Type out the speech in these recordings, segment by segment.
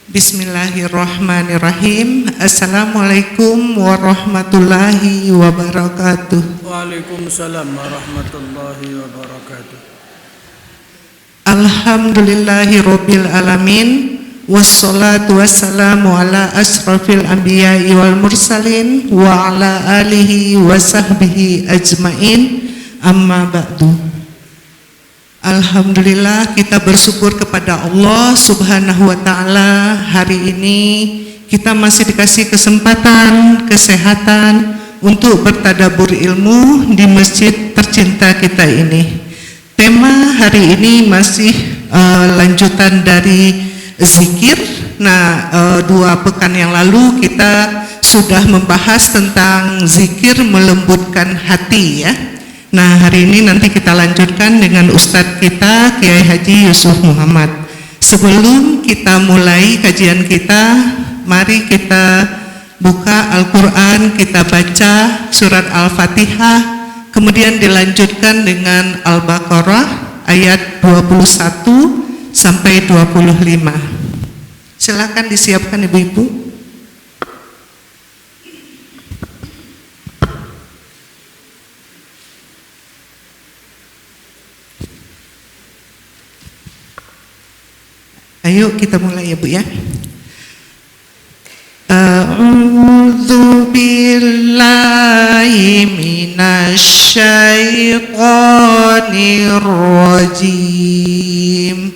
Bismillahirrahmanirrahim. Assalamualaikum warahmatullahi wabarakatuh. Waalaikumsalam warahmatullahi wabarakatuh. Alhamdulillahirabbil alamin. Wassalatu wassalamu ala asrafil anbiya'i wal mursalin wa ala alihi wa sahbihi ajmain. Amma ba'du. Alhamdulillah, kita bersyukur kepada Allah Subhanahu wa ta'ala. Hari ini kita masih dikasih kesempatan, kesehatan untuk bertadabbur ilmu di masjid tercinta kita ini. Tema hari ini masih lanjutan dari zikir. Nah, 2 pekan yang lalu kita sudah membahas tentang zikir melembutkan hati ya. Nah, hari ini nanti kita lanjutkan dengan Ustadz kita, Kiai Haji Yusuf Muhammad. Sebelum kita mulai kajian kita, mari kita buka Al-Quran, kita baca surat Al-Fatihah, kemudian dilanjutkan dengan Al-Baqarah ayat 21 sampai 25. Silakan disiapkan ibu-ibu. Ayo kita mulai ya Bu ya. A'udzu billahi minasyaitonir rajim.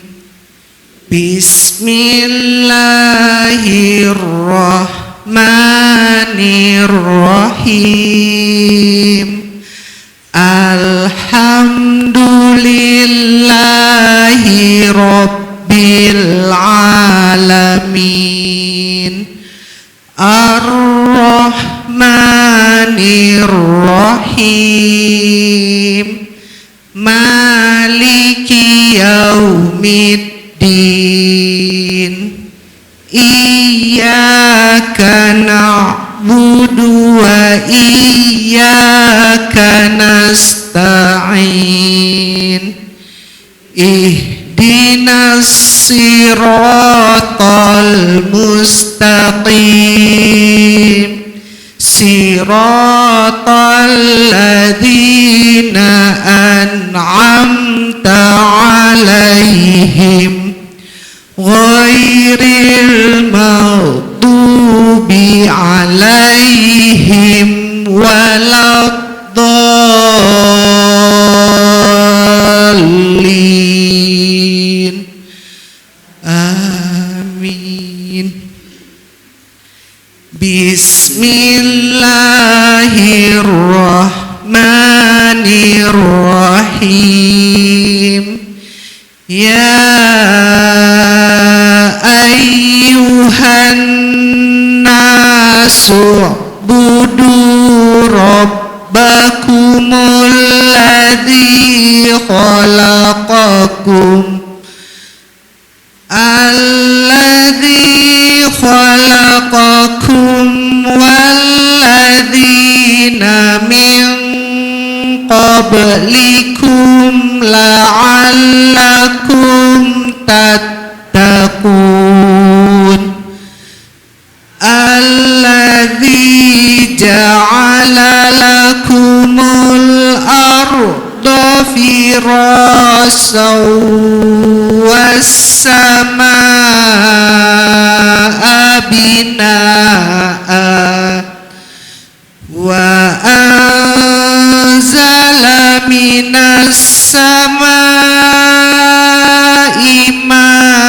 Bismillahirrahmanirrahim. Alhamdulillahi rabbil alamin. Ar-Rahmanir-Rahim. Maliki yaumiddin. Iyyaka na'budu wa iyyaka nasta'in. Ihdinas siratal mustaqim. Siratal ladzina an'amta 'alaihim ghairil maghdubi 'alaihim waladdallin. Amin. Bismillahirrahmanirrahim. Ya ayyuhan nasu budu rabbakumul ladzi khalaqakum alladzi khalaqakum walladzina min qablikum la'allakum tattaqun. Alladzi ja'ala lakumul arda firasan was-samaa'a binaa'a wa anzala minas samaa'i ma'an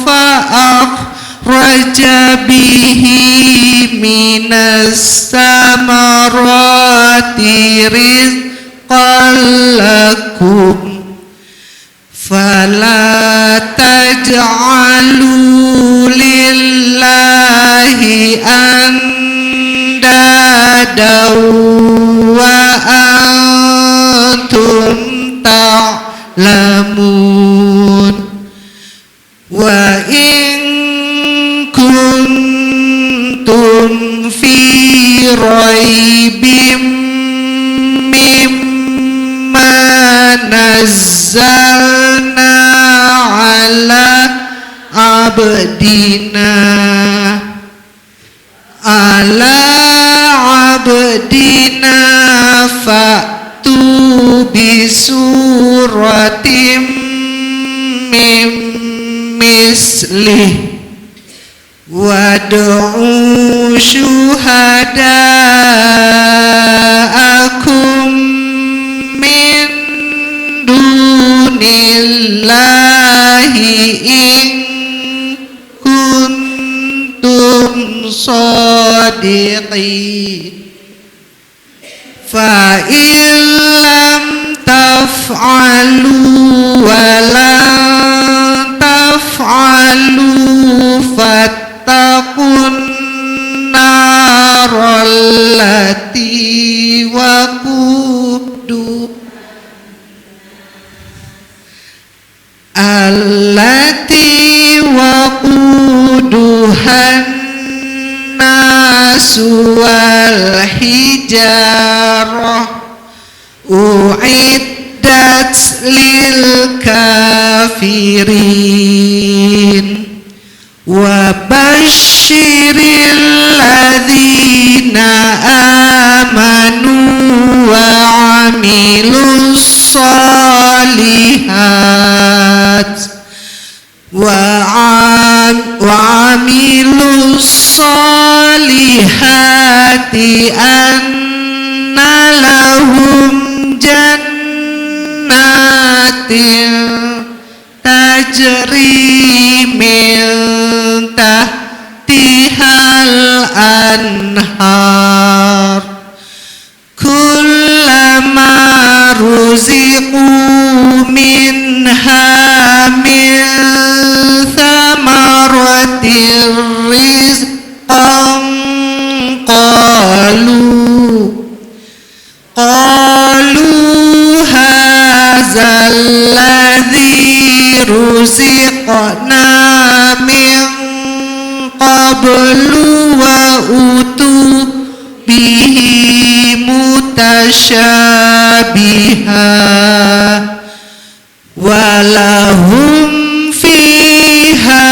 fa'akhraja bihi minas samarati rizqan lakum fala taj'alu lillahi andadan wa antum ta'lamun. Wa in kuntum fi raibim mimma nazzalna ala abdina ala abdina fa'tu bisuratim mim mislih wad'u syuhada'akum min dunillahi in kuntum shadiqin fa in lam taf'alu wa lan taf'alu fattaqun narallati waquduhan nasu wal hijarah uiddat lil kafirin wa basyiril ladzina amanu wa amilus solihat wa amilus solihati anna lahum jannatin tajri min tahtihal anhar kullama ruziqu minha min thamaratir rizqan qalu hadzal ladzi ruziqna min qablu wa utu bihi mutasyabiha walahum fiha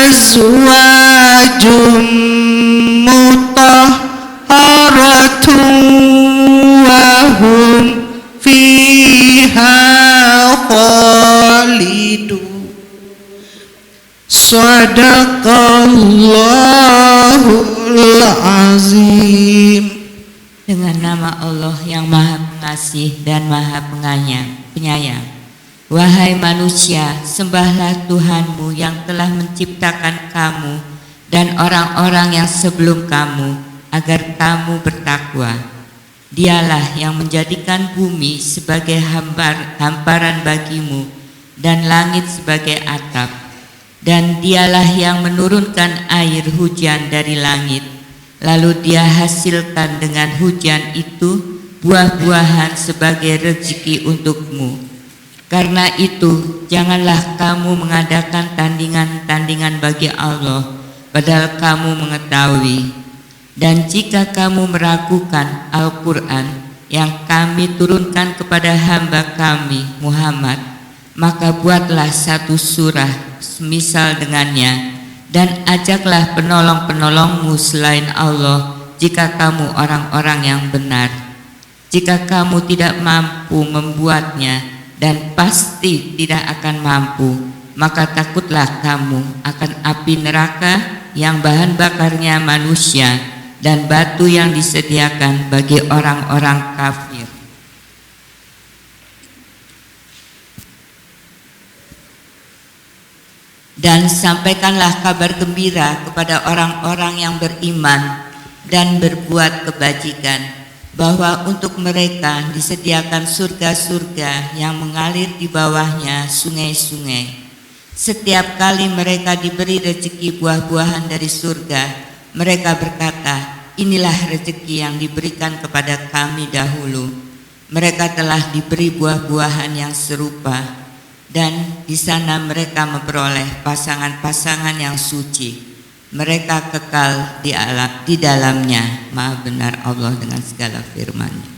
azwajum mutahharatun wa hum fiha khalidun. Sadaqallahul azim. Dengan nama Allah yang Maha Pengasih dan Maha Penyayang. Wahai manusia, sembahlah Tuhanmu yang telah menciptakan kamu dan orang-orang yang sebelum kamu agar kamu bertakwa. Dialah yang menjadikan bumi sebagai hamparan bagimu dan langit sebagai atap. Dan dialah yang menurunkan air hujan dari langit. Lalu dia hasilkan dengan hujan itu buah-buahan sebagai rezeki untukmu. Karena itu janganlah kamu mengadakan tandingan-tandingan bagi Allah, padahal kamu mengetahui. Dan jika kamu meragukan Al-Quran yang kami turunkan kepada hamba kami Muhammad, maka buatlah satu surah semisal dengannya. Dan ajaklah penolong-penolongmu selain Allah jika kamu orang-orang yang benar. Jika kamu tidak mampu membuatnya dan pasti tidak akan mampu, maka takutlah kamu akan api neraka yang bahan bakarnya manusia dan batu yang disediakan bagi orang-orang kafir. Dan sampaikanlah kabar gembira kepada orang-orang yang beriman dan berbuat kebajikan, bahwa untuk mereka disediakan surga-surga yang mengalir di bawahnya sungai-sungai. Setiap kali mereka diberi rezeki buah-buahan dari surga, mereka berkata, inilah rezeki yang diberikan kepada kami dahulu. Mereka telah diberi buah-buahan yang serupa. Dan di sana mereka memperoleh pasangan-pasangan yang suci. Mereka kekal di dalamnya. Maha benar Allah dengan segala firman-Nya.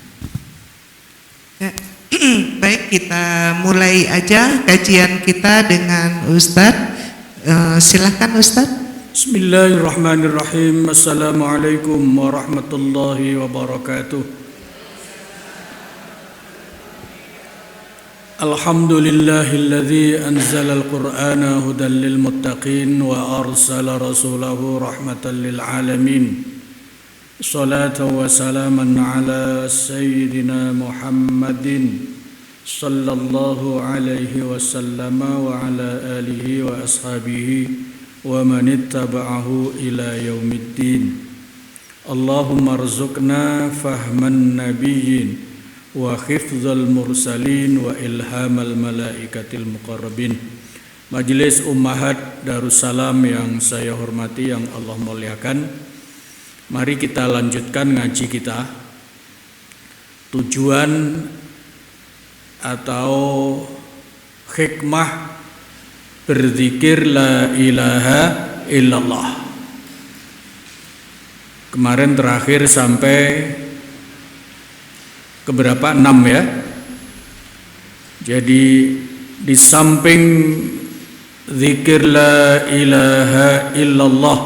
Baik. baik, kita mulai aja kajian kita dengan Ustadz. Silakan Ustadz. Bismillahirrahmanirrahim. Assalamualaikum warahmatullahi wabarakatuh. Alhamdulillahilladzi anzala al-Qur'ana hudan lil muttaqin wa arsala rasulahu rahmatan lil alamin. Salatu wa salaman ala sayyidina Muhammadin sallallahu alaihi wasallam wa ala alihi wa ashabihi wa man ittaba'ahu ila yaumiddin. Allahumma arzuqna fahman nabiyyin wa hifdzal mursalin wa ilhamal malaikatil muqarrabin. Majelis Ummahat Darussalam yang saya hormati, yang Allah muliakan, mari kita lanjutkan ngaji kita. Tujuan atau hikmah berzikir la ilaha illallah. Kemarin terakhir sampai keberapa? 6 ya. Jadi di samping zikir la ilaha illallah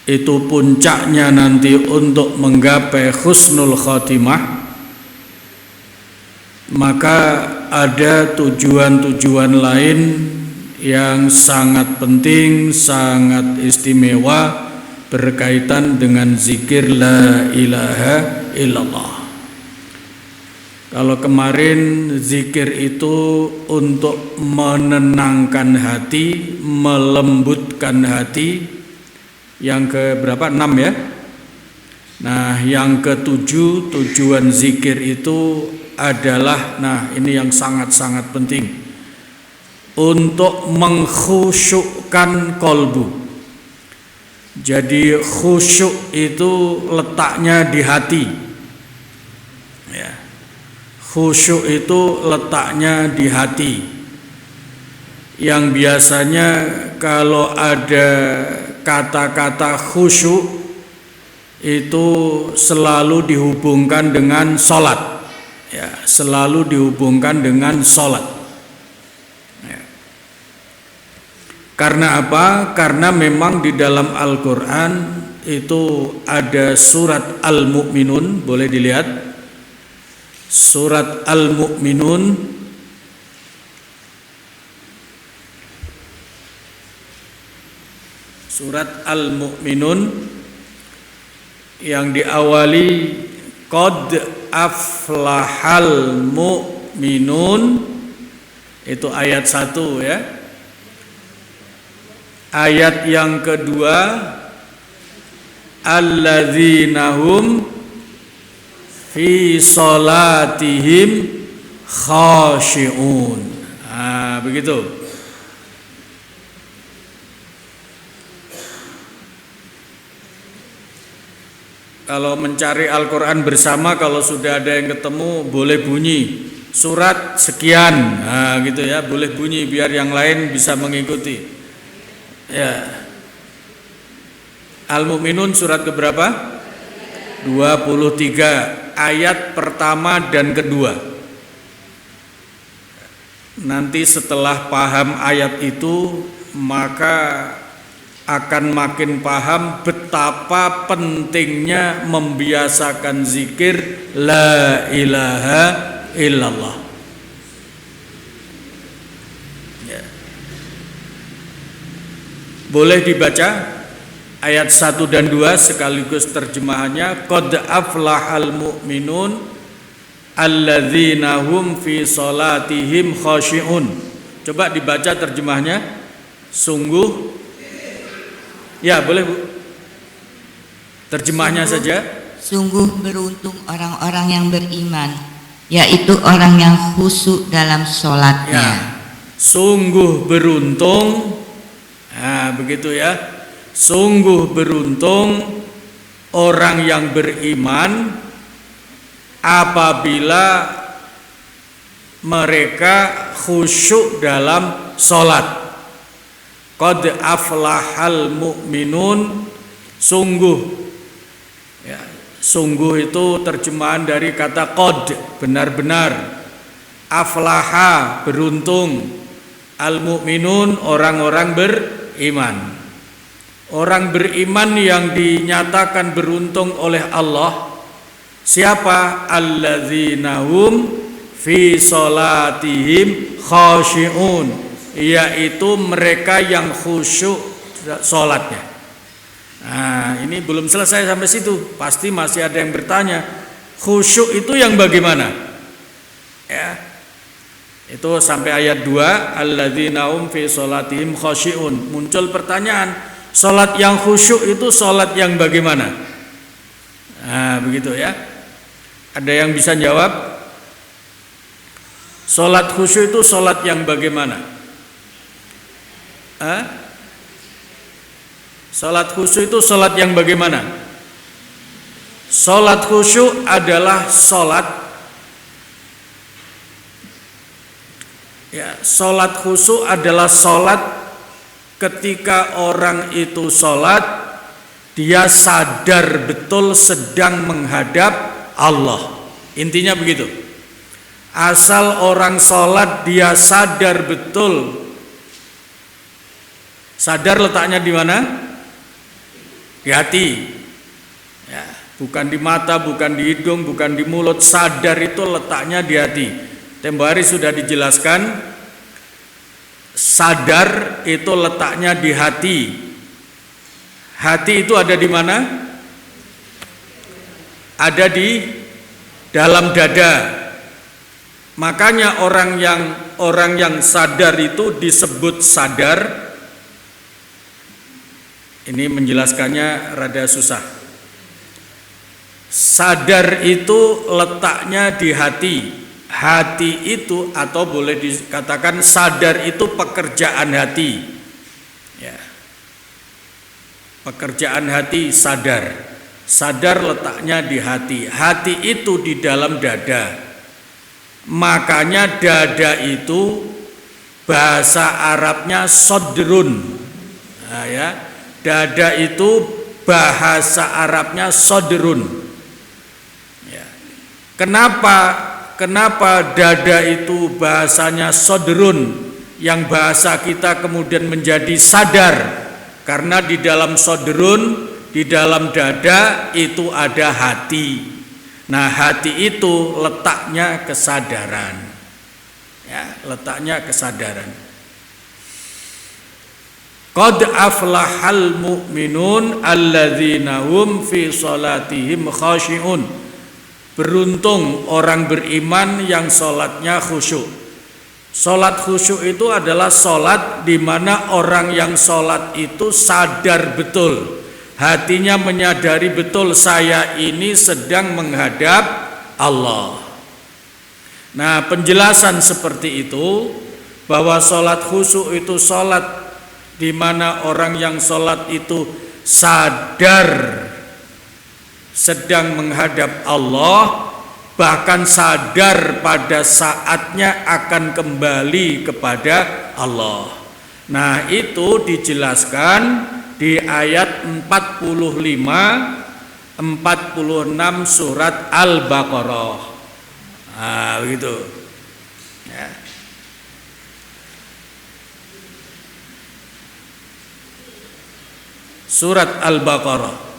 itu puncaknya nanti untuk menggapai husnul khatimah, maka ada tujuan-tujuan lain yang sangat penting, sangat istimewa berkaitan dengan zikir la ilaha illallah. Kalau kemarin zikir itu untuk menenangkan hati, melembutkan hati. Yang ke berapa? 6 ya. Nah, yang ke-7 tujuan zikir itu adalah, nah ini yang sangat-sangat penting, untuk mengkhusyukkan kolbu. Jadi khusyuk itu letaknya di hati ya. Khusyuk itu letaknya di hati. Yang biasanya kalau ada kata-kata khusyuk itu selalu dihubungkan dengan sholat ya, selalu dihubungkan dengan sholat ya. Karena apa? Karena memang di dalam Al-Quran itu ada surat Al-Mu'minun, boleh dilihat surat Al-Mu'minun. Surat Al-Mu'minun yang diawali qad aflahal mu'minun, itu ayat 1 ya. Ayat yang kedua alladzina hum fi salatihim khashi'un. Nah, begitu. Kalau mencari Al-Quran bersama, kalau sudah ada yang ketemu boleh bunyi surat sekian, nah gitu ya, boleh bunyi biar yang lain bisa mengikuti ya. Al-Mu'minun surat keberapa? 23, ayat pertama dan kedua. Nanti setelah paham ayat itu, maka akan makin paham betapa pentingnya membiasakan zikir la ilaha illallah ya. Boleh dibaca ayat 1 dan 2 sekaligus terjemahannya. Qad aflahal mu'minun alladzina hum fi salatihim khashi'un. Coba dibaca terjemahnya. Sungguh, ya boleh Bu, terjemahnya saja. Sungguh beruntung orang-orang yang beriman, yaitu orang yang khusyuk dalam sholatnya ya. Sungguh beruntung, nah begitu ya. Sungguh beruntung orang yang beriman apabila mereka khusyuk dalam sholat. Qad aflahal mu'minun, sungguh ya, sungguh itu terjemahan dari kata qad, benar-benar. Aflaha, beruntung. Al-mu'minun, orang-orang beriman. Orang beriman yang dinyatakan beruntung oleh Allah siapa? Alladzina hum fi sholatihim khashi'un, yaitu mereka yang khusyuk sholatnya. Nah, ini belum selesai sampai situ. Pasti masih ada yang bertanya, khusyuk itu yang bagaimana? Ya, itu sampai ayat 2, alladzina hum fi sholatihim khashi'un. Muncul pertanyaan, sholat yang khusyuk itu sholat yang bagaimana? Nah, begitu ya. Ada yang bisa jawab? Sholat khusyuk itu sholat yang bagaimana? Sholat khusyuk itu sholat yang bagaimana? Sholat khusyuk adalah sholat, ya, sholat khusyuk adalah sholat ketika orang itu sholat, dia sadar betul sedang menghadap Allah. Intinya begitu. Asal orang sholat dia sadar betul. Sadar letaknya di mana? Di hati. Ya, bukan di mata, bukan di hidung, bukan di mulut. Sadar itu letaknya di hati. Tempo hari sudah dijelaskan. Sadar itu letaknya di hati. Hati itu ada di mana? Ada di dalam dada. Makanya orang yang sadar itu disebut sadar. Ini menjelaskannya rada susah. Sadar itu letaknya di hati. Hati itu, atau boleh dikatakan sadar itu pekerjaan hati, ya. Pekerjaan hati sadar. Sadar letaknya di hati. Hati itu di dalam dada. Makanya dada itu bahasa Arabnya sodrun. Nah, ya. Dada itu bahasa Arabnya sodrun. Ya. Kenapa dada itu bahasanya sodrun, yang bahasa kita kemudian menjadi sadar? Karena di dalam sodrun, di dalam dada itu ada hati. Nah, hati itu letaknya kesadaran. Ya, letaknya kesadaran. Qad aflahal mu'minun alladzina hum fi sholatihim khashi'un. Beruntung orang beriman yang sholatnya khusyuk. Sholat khusyuk itu adalah sholat di mana orang yang sholat itu sadar betul, hatinya menyadari betul saya ini sedang menghadap Allah. Nah, penjelasan seperti itu, bahwa sholat khusyuk itu sholat di mana orang yang sholat itu sadar sedang menghadap Allah, bahkan sadar pada saatnya akan kembali kepada Allah. Nah, itu dijelaskan di ayat 45-46 surat Al-Baqarah. Nah, begitu. Ya. Surat Al-Baqarah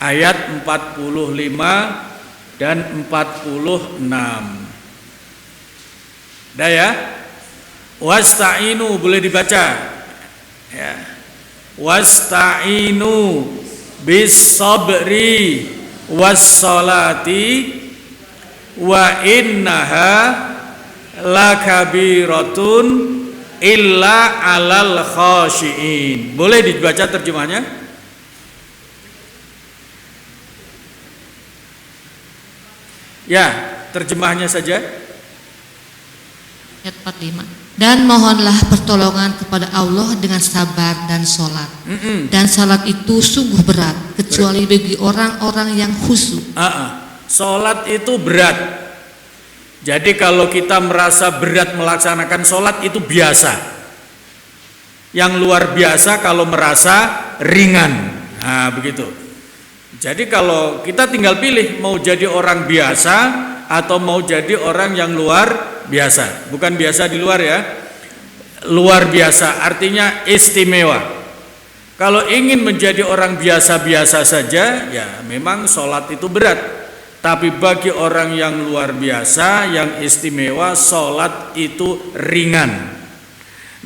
ayat 45 dan 46. Dah ya? Wasta'inu boleh dibaca. Ya. Wasta'inu bis sabri was salati wa innaha lakabiratun illa alal khashiin. Boleh dibaca terjemahnya? Ya, terjemahnya saja. Ayat 45. Dan mohonlah pertolongan kepada Allah dengan sabar dan sholat. Dan sholat itu sungguh berat, kecuali bagi orang-orang yang khusyuk. Sholat itu berat. Jadi kalau kita merasa berat melaksanakan sholat itu biasa. Yang luar biasa kalau merasa ringan. Nah, begitu. Jadi kalau kita tinggal pilih mau jadi orang biasa atau mau jadi orang yang luar biasa. Bukan biasa di luar ya, luar biasa artinya istimewa. Kalau ingin menjadi orang biasa-biasa saja, ya memang sholat itu berat. Tapi bagi orang yang luar biasa, yang istimewa, sholat itu ringan.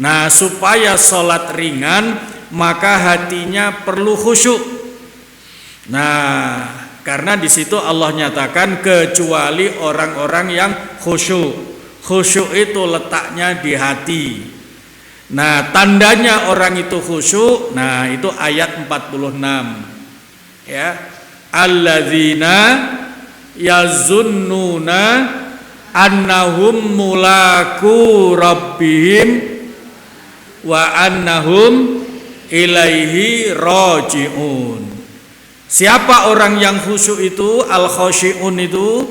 Nah, supaya sholat ringan, maka hatinya perlu khusyuk. Nah, karena di situ Allah nyatakan kecuali orang-orang yang khusyuk. Khusyuk itu letaknya di hati. Nah, tandanya orang itu khusyuk, nah itu ayat 46. Ya. Alladzina yazunnuna annahum mulaku rabbihim wa annahum ilaihi raji'un. Siapa orang yang khusyuk itu, al-khasyi'un itu?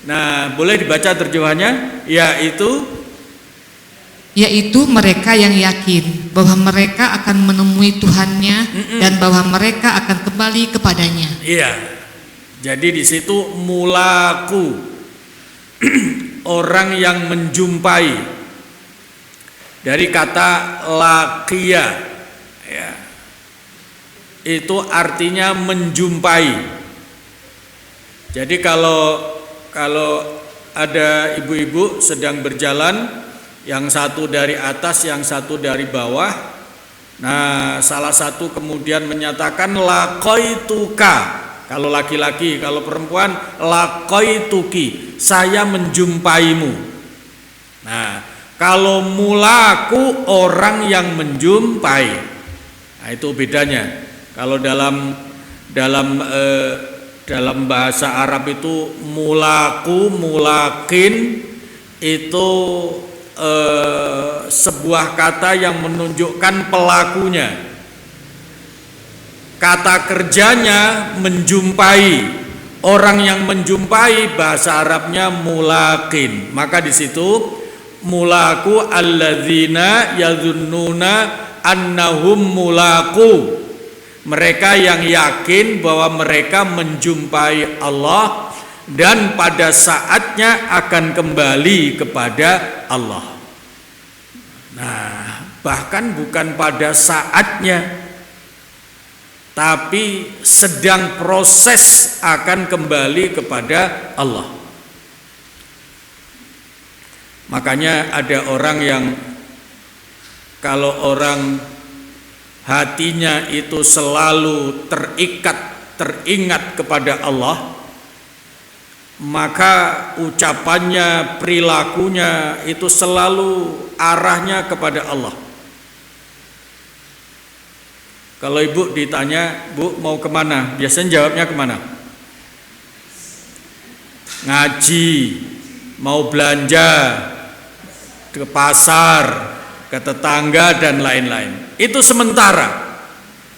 Nah, boleh dibaca terjemahannya, yaitu mereka yang yakin bahwa mereka akan menemui Tuhannya dan bahwa mereka akan kembali kepadanya. Iya. Jadi di situ mulaku orang yang menjumpai, dari kata laqiya, ya. Itu artinya menjumpai. Jadi kalau ada ibu-ibu sedang berjalan, yang satu dari atas, yang satu dari bawah. Nah, salah satu kemudian menyatakan laqaituka. Kalau laki-laki, kalau perempuan laqaituki, saya menjumpaimu. Nah, kalau mulaku orang yang menjumpai. Nah, itu bedanya. Kalau dalam bahasa Arab itu mulaku, mulakin itu sebuah kata yang menunjukkan pelakunya. Kata kerjanya menjumpai. Orang yang menjumpai bahasa Arabnya mulakin. Maka di situ mulaku alladzina yazunnuna annahum mulaku. Mereka yang yakin bahwa mereka menjumpai Allah dan pada saatnya akan kembali kepada Allah. Nah, bahkan bukan pada saatnya, tapi sedang proses akan kembali kepada Allah. Makanya ada orang yang kalau orang hatinya itu selalu teringat kepada Allah, maka ucapannya, perilakunya itu selalu arahnya kepada Allah. Kalau ibu ditanya, bu mau kemana? Biasanya jawabnya kemana? Ngaji, mau belanja, ke pasar, ke tetangga dan lain-lain. Itu sementara.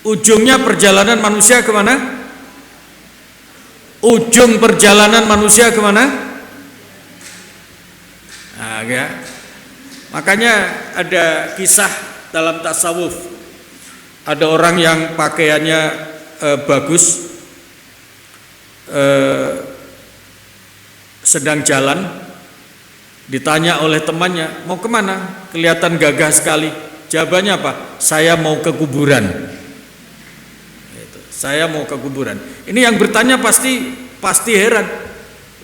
Ujungnya perjalanan manusia kemana? Ujung perjalanan manusia kemana? Nah, ya. Makanya ada kisah dalam tasawuf. Ada orang yang pakaiannya bagus, sedang jalan, ditanya oleh temannya, mau kemana? Kelihatan gagah sekali. Jawabannya apa? Saya mau ke kuburan. Saya mau ke kuburan. Ini yang bertanya pasti heran.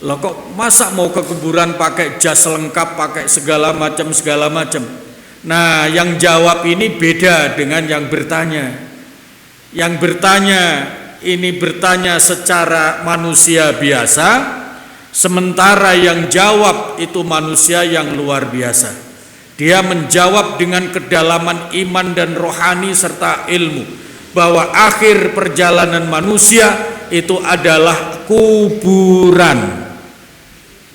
Loh kok masa mau ke kuburan pakai jas lengkap, pakai segala macam. Nah, yang jawab ini beda dengan yang bertanya. Yang bertanya ini bertanya secara manusia biasa, sementara yang jawab itu manusia yang luar biasa. Dia menjawab dengan kedalaman iman dan rohani serta ilmu, bahwa akhir perjalanan manusia itu adalah kuburan.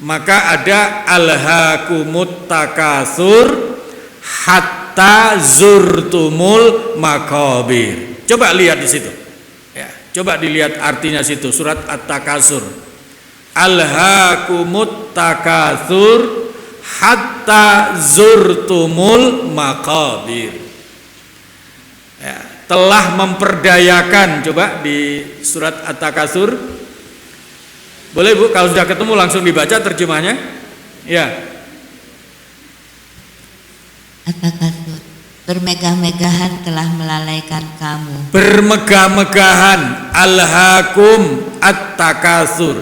Maka ada alhaakumut takatsur hatta zurtumul makabir. Coba lihat di situ. Ya, coba dilihat artinya situ, surat At-Takatsur. Alhaakumut takatsur hatta zurtumul makabir. Ya, telah memperdayakan, coba di surat At-Takatsur, Boleh Bu, kalau sudah ketemu langsung dibaca terjemahnya. Ya. At-Takatsur. Bermegah-megahan telah melalaikan kamu. Bermegah-megahan, alhaakum at-takatsur.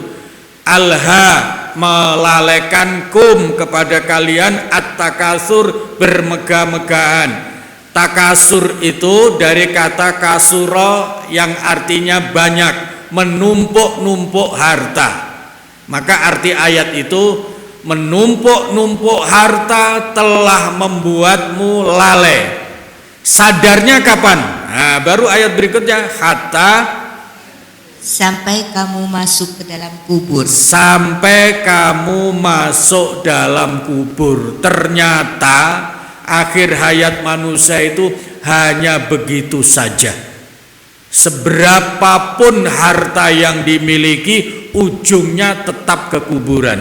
Alha melalaikan kum kepada kalian, at-takatsur bermegah-megahan. Takasur itu dari kata kasuro yang artinya banyak, menumpuk-numpuk harta. Maka arti ayat itu, menumpuk-numpuk harta telah membuatmu lalai. Sadarnya kapan? Nah, baru ayat berikutnya, hatta Sampai kamu masuk ke dalam kubur. Sampai kamu masuk dalam kubur. Ternyata akhir hayat manusia itu hanya begitu saja. Seberapapun harta yang dimiliki, ujungnya tetap ke kuburan.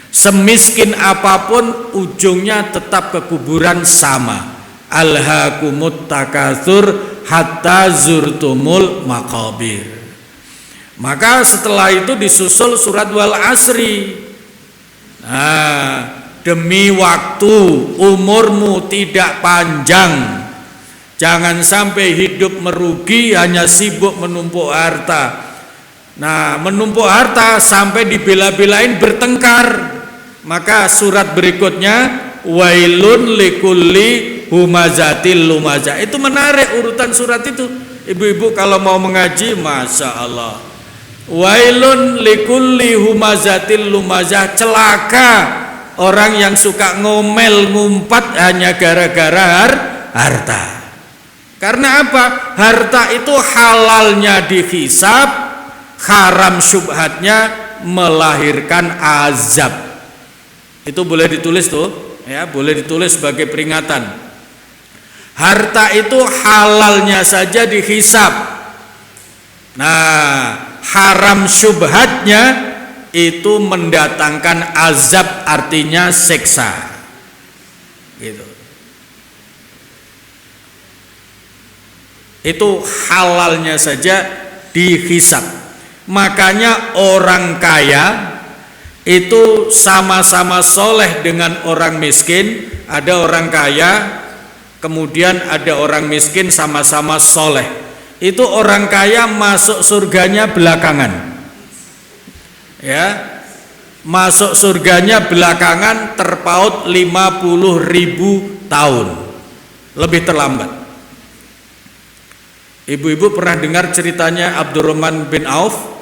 Semiskin apapun, ujungnya tetap ke kuburan sama. Alhaakumut takatsur hatta zurtumul maqabir. Maka setelah itu disusul surat wal asri. Nah, demi waktu umurmu tidak panjang. Jangan sampai hidup merugi hanya sibuk menumpuk harta. Nah, menumpuk harta sampai dibela-belain bertengkar. Maka surat berikutnya, wailun likulli humazatil lumazah. Itu menarik urutan surat itu. Ibu-ibu kalau mau mengaji, Masya Allah. Wailun likulli humazatil lumazah. Celaka orang yang suka ngomel ngumpat hanya gara-gara harta. Karena apa? Harta itu halalnya dihisab, haram syubhatnya melahirkan azab. Itu boleh ditulis tuh, ya, boleh ditulis sebagai peringatan. Harta itu halalnya saja dihisab. Nah, haram syubhatnya itu mendatangkan azab, artinya siksa. Gitu. Itu halalnya saja dihisab. Makanya orang kaya itu sama-sama soleh dengan orang miskin. Ada orang kaya, kemudian ada orang miskin sama-sama soleh. Itu orang kaya masuk surganya belakangan. Ya, masuk surganya belakangan, terpaut 50.000 tahun, lebih terlambat. Ibu-ibu pernah dengar ceritanya Abdurrahman bin Auf?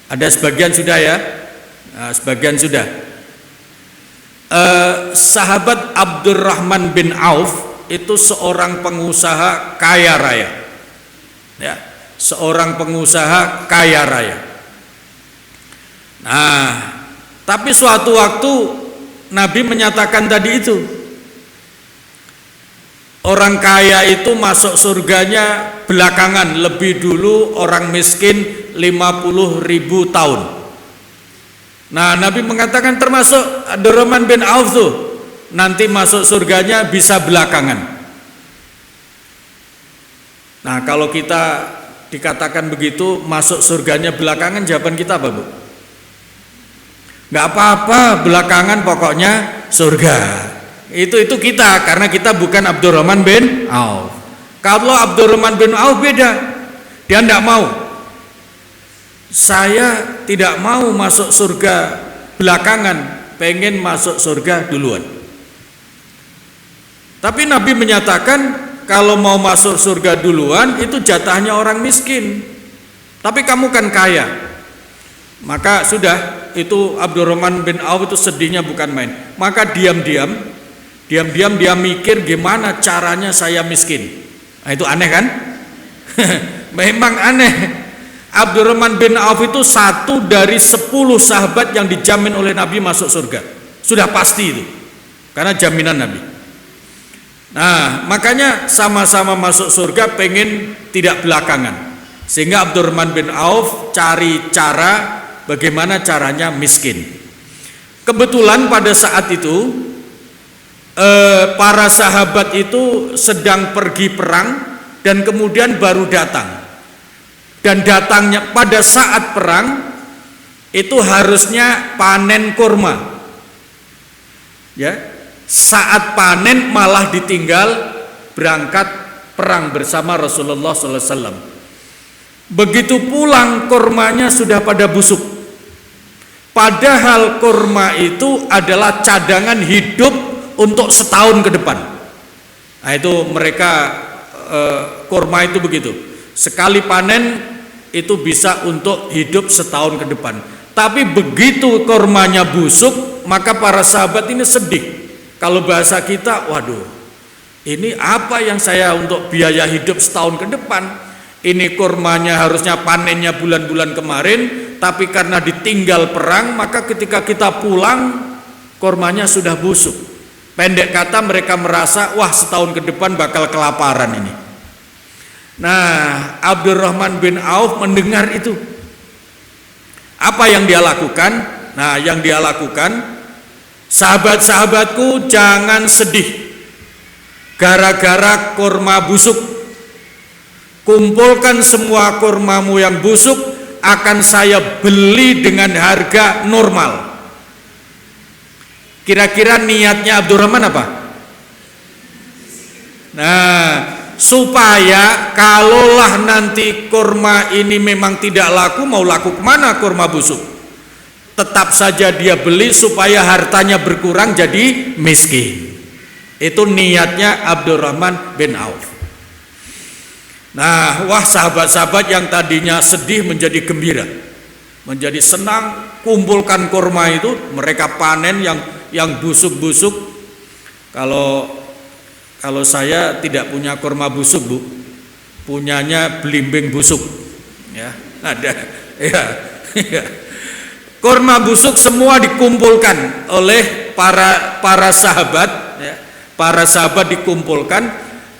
Ada sebagian sudah ya, nah, sebagian sudah. Sahabat Abdurrahman bin Auf itu seorang pengusaha kaya raya, ya, seorang pengusaha kaya raya. Nah, tapi suatu waktu Nabi menyatakan tadi itu, orang kaya itu masuk surganya belakangan, lebih dulu orang miskin 50.000 tahun. Nah, Nabi mengatakan termasuk Abdurrahman bin Auf tuh nanti masuk surganya bisa belakangan. Nah, kalau kita dikatakan begitu masuk surganya belakangan, jawaban kita apa, Bu? Gak apa-apa, belakangan pokoknya surga. Itu kita, karena kita bukan Abdurrahman bin Auf. Kalau Abdurrahman bin Auf beda, dia tidak mau. Saya tidak mau masuk surga belakangan, pengen masuk surga duluan. Tapi Nabi menyatakan kalau mau masuk surga duluan itu jatahnya orang miskin. Tapi kamu kan kaya. Maka sudah, itu Abdurrahman bin Auf itu sedihnya bukan main. Maka diam-diam dia mikir gimana caranya saya miskin. Nah, itu aneh kan? Memang aneh. Abdurrahman bin Auf itu satu dari 10 sahabat yang dijamin oleh Nabi masuk surga. Sudah pasti itu, karena jaminan Nabi. Nah, makanya sama-sama masuk surga, pengen tidak belakangan. Sehingga Abdurrahman bin Auf cari cara bagaimana caranya miskin. Kebetulan pada saat itu para sahabat itu sedang pergi perang dan kemudian baru datang. Dan datangnya pada saat perang itu harusnya panen kurma. Ya, saat panen malah ditinggal berangkat perang bersama Rasulullah SAW. Begitu pulang kurmanya sudah pada busuk. Padahal kurma itu adalah cadangan hidup untuk setahun ke depan. Nah, itu mereka kurma itu begitu. Sekali panen itu bisa untuk hidup setahun ke depan. Tapi begitu kurmanya busuk, maka para sahabat ini sedih. Kalau bahasa kita, waduh, ini apa yang saya untuk biaya hidup setahun ke depan? Ini kurmanya harusnya panennya bulan-bulan kemarin, tapi karena ditinggal perang, maka ketika kita pulang, kurmanya sudah busuk. Pendek kata, mereka merasa, wah, setahun ke depan bakal kelaparan ini. Nah, Abdurrahman bin Auf mendengar itu. Apa yang dia lakukan? Nah, yang dia lakukan, sahabat-sahabatku jangan sedih gara-gara kurma busuk. Kumpulkan semua kurmamu yang busuk, akan saya beli dengan harga normal. Kira-kira niatnya Abdurrahman apa? Nah, supaya kalaulah nanti kurma ini memang tidak laku, mau laku kemana kurma busuk? Tetap saja dia beli supaya hartanya berkurang jadi miskin. Itu niatnya Abdurrahman bin Auf. Nah, wah, sahabat-sahabat yang tadinya sedih menjadi gembira, menjadi senang. Kumpulkan kurma itu, mereka panen yang busuk-busuk. Kalau saya tidak punya kurma busuk, Bu, punyanya belimbing busuk, ya, ada, ya. Kurma busuk semua dikumpulkan oleh para sahabat, ya. Para sahabat dikumpulkan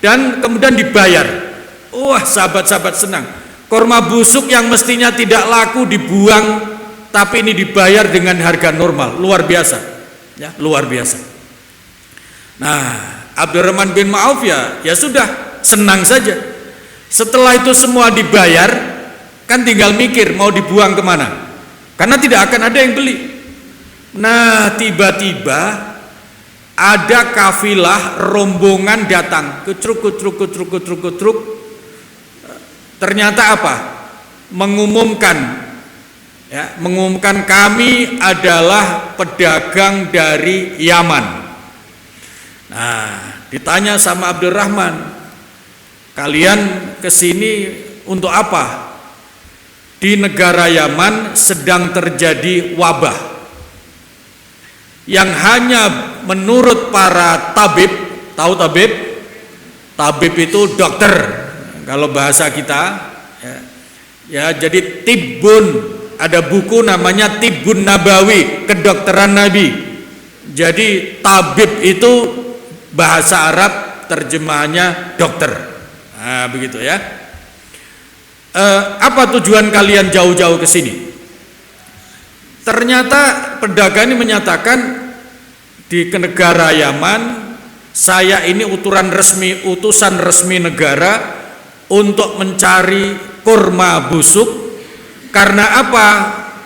dan kemudian dibayar. Wah, sahabat-sahabat senang. Kurma busuk yang mestinya tidak laku dibuang, tapi ini dibayar dengan harga normal, luar biasa, ya, luar biasa. Nah, Abdurrahman bin Auf ya sudah, senang saja. Setelah itu semua dibayar, kan tinggal mikir mau dibuang kemana, karena tidak akan ada yang beli. Nah, tiba-tiba ada kafilah rombongan datang, kutruk. Ternyata apa? Mengumumkan kami adalah pedagang dari Yaman. Nah, ditanya sama Abdurrahman, kalian kesini untuk apa? Di negara Yaman sedang terjadi wabah yang hanya menurut para tabib, tahu tabib? Tabib itu dokter kalau bahasa kita, ya jadi tibbun, ada buku namanya Tibbun Nabawi, kedokteran Nabi. Jadi tabib itu bahasa Arab terjemahannya dokter. Nah, begitu ya. Apa tujuan kalian jauh-jauh ke sini? Ternyata pedagang ini menyatakan, di negara Yaman saya ini utusan resmi negara untuk mencari kurma busuk. Karena apa?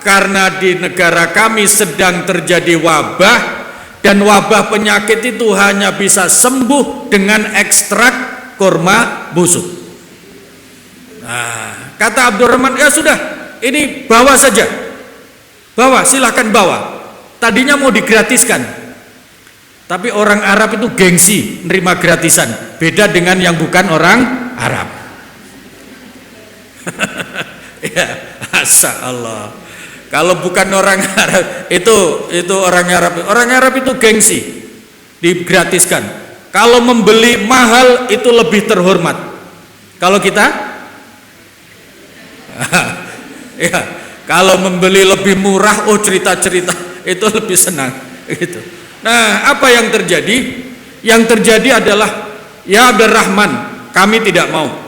Karena di negara kami sedang terjadi wabah, dan wabah penyakit itu hanya bisa sembuh dengan ekstrak kurma busuk. Nah, kata Abdurrahman, ya sudah, ini bawa saja, bawa, silahkan bawa. Tadinya mau digratiskan, tapi orang Arab itu gengsi nerima gratisan, beda dengan yang bukan orang Arab. Ya, Masya Allah. Kalau bukan orang Arab itu orang Arab itu gengsi, digratiskan. Kalau membeli mahal itu lebih terhormat. Kalau kita, ya, kalau membeli lebih murah, oh cerita-cerita itu lebih senang, gitu. Nah, apa yang terjadi? Yang terjadi adalah, ya Abdurrahman, kami tidak mau.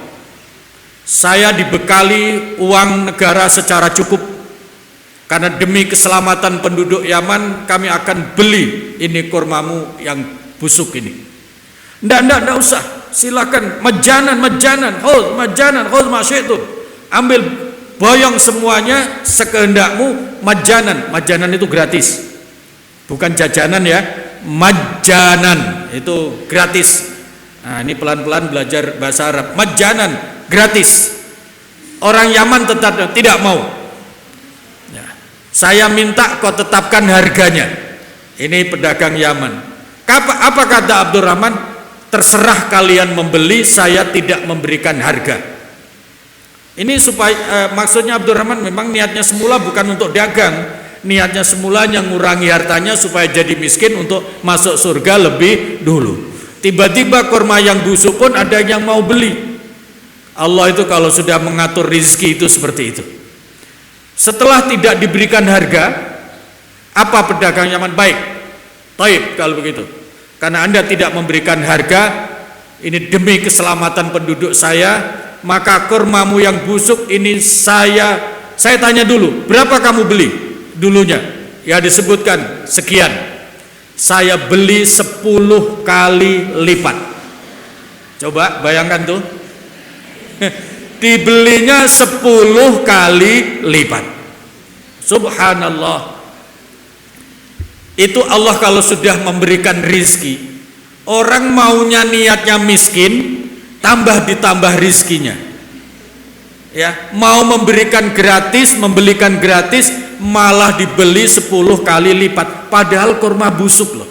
Saya dibekali uang negara secara cukup, karena demi keselamatan penduduk Yaman kami akan beli ini kurmamu yang busuk ini. Ndak usah, silakan majanan, hold masyitu, ambil boyong semuanya sekehendakmu, majanan. Majanan itu gratis, bukan jajanan ya, majanan itu gratis. Nah, ini pelan-pelan belajar bahasa Arab. Majanan, gratis. Orang Yaman tetap tidak mau. Ya, saya minta kau tetapkan harganya. Ini pedagang Yaman. Apa kata Abdurrahman? Terserah kalian membeli, saya tidak memberikan harga. Ini supaya maksudnya Abdurrahman memang niatnya semula bukan untuk dagang. Niatnya semulanya ngurangi hartanya supaya jadi miskin untuk masuk surga lebih dulu. Tiba-tiba kurma yang busuk pun ada yang mau beli. Allah itu kalau sudah mengatur rizki itu seperti itu. Setelah tidak diberikan harga, apa pedagang Yaman? Baik, taib kalau begitu. Karena Anda tidak memberikan harga, ini demi keselamatan penduduk saya, maka kurmamu yang busuk ini saya tanya dulu, berapa kamu beli dulunya? Ya disebutkan sekian. Saya beli 10 kali lipat. Coba bayangkan tuh. Dibelinya 10 kali lipat. Subhanallah. Itu Allah kalau sudah memberikan rizki, orang maunya niatnya miskin, ditambah rizkinya. Ya, mau memberikan gratis, membelikan gratis, malah dibeli 10 kali lipat. Padahal kurma busuk loh.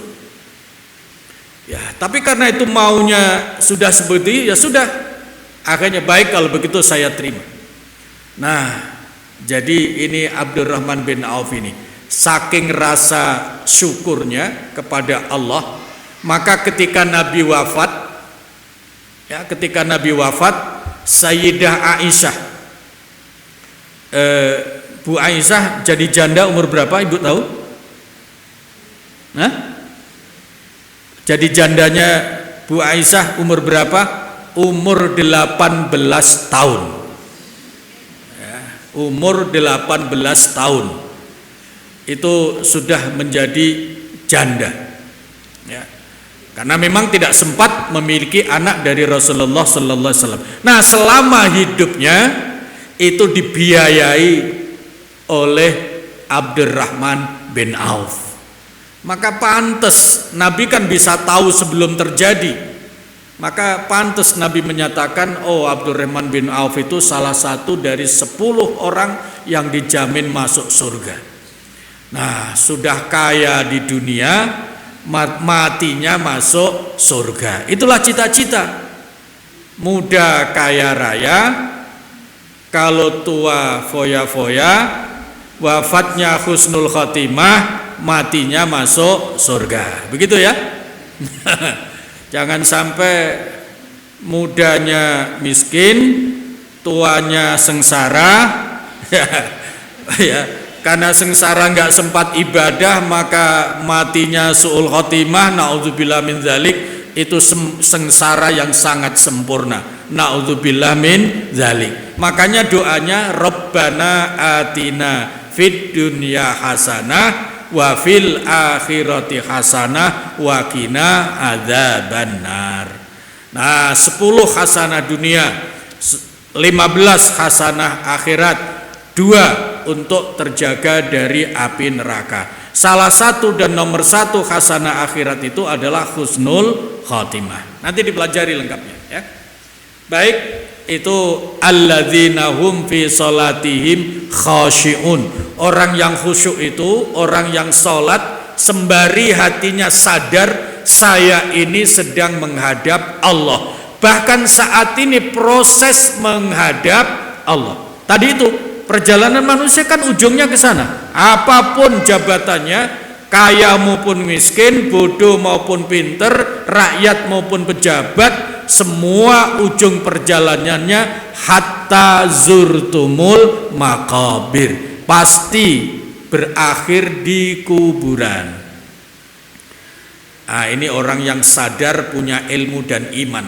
Ya, tapi karena itu maunya sudah seperti, ya sudah. Akhirnya baik kalau begitu saya terima. Nah, jadi ini Abdurrahman bin Auf ini. Saking rasa syukurnya kepada Allah, maka ketika Nabi wafat, Sayyidah Aisyah, Bu Aisyah jadi janda umur berapa? Ibu tahu? Jadi jandanya Bu Aisyah umur berapa? Umur 18 tahun. Ya, umur 18 tahun. Itu sudah menjadi janda. Ya. Karena memang tidak sempat memiliki anak dari Rasulullah sallallahu alaihi wasallam. Nah, selama hidupnya itu dibiayai oleh Abdurrahman bin Auf. Maka pantas Nabi kan bisa tahu sebelum terjadi. Maka pantas Nabi menyatakan, oh Abdurrahman bin Auf itu salah satu dari 10 orang yang dijamin masuk surga. Nah, sudah kaya di dunia, matinya masuk surga. Itulah cita-cita. Muda kaya raya, kalau tua foya-foya, wafatnya husnul khotimah, matinya masuk surga. Begitu ya. Jangan sampai mudanya miskin, tuanya sengsara. Ya, karena sengsara nggak sempat ibadah, maka matinya su'ul khotimah, na'udzubillah min dzalik. Itu sengsara yang sangat sempurna, na'udzubillah min dzalik. Makanya doanya Rabbana atina fid dunya hasanah wa fil akhirati hasanah wa qina adzabannar. Nah, 10 hasanah dunia, 15 hasanah akhirat, 2 untuk terjaga dari api neraka. Salah satu dan nomor 1 hasanah akhirat itu adalah husnul khotimah. Nanti dipelajari lengkapnya ya. Baik, itu alladzina hum fi sholatihim khashi'un. Orang yang khusyuk itu orang yang sholat sembari hatinya sadar, saya ini sedang menghadap Allah. Bahkan saat ini proses menghadap Allah. Tadi itu perjalanan manusia kan ujungnya ke sana. Apapun jabatannya, kaya maupun miskin, bodoh maupun pinter, rakyat maupun pejabat, semua ujung perjalanannya hatta zurtumul maqabir, pasti berakhir di kuburan. Nah, ini orang yang sadar, punya ilmu dan iman.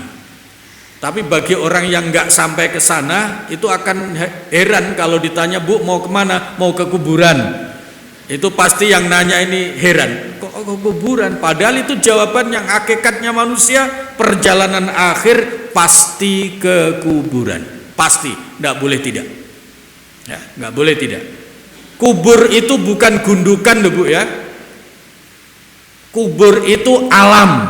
Tapi bagi orang yang nggak sampai ke sana, itu akan heran kalau ditanya, Bu mau kemana? Mau ke kuburan. Itu pasti yang nanya ini heran, kok ke kuburan? Padahal itu jawaban yang hakikatnya manusia, perjalanan akhir pasti ke kuburan. Pasti, nggak boleh tidak. Ya, nggak boleh tidak. Kubur itu bukan gundukan loh Bu ya. Kubur itu alam.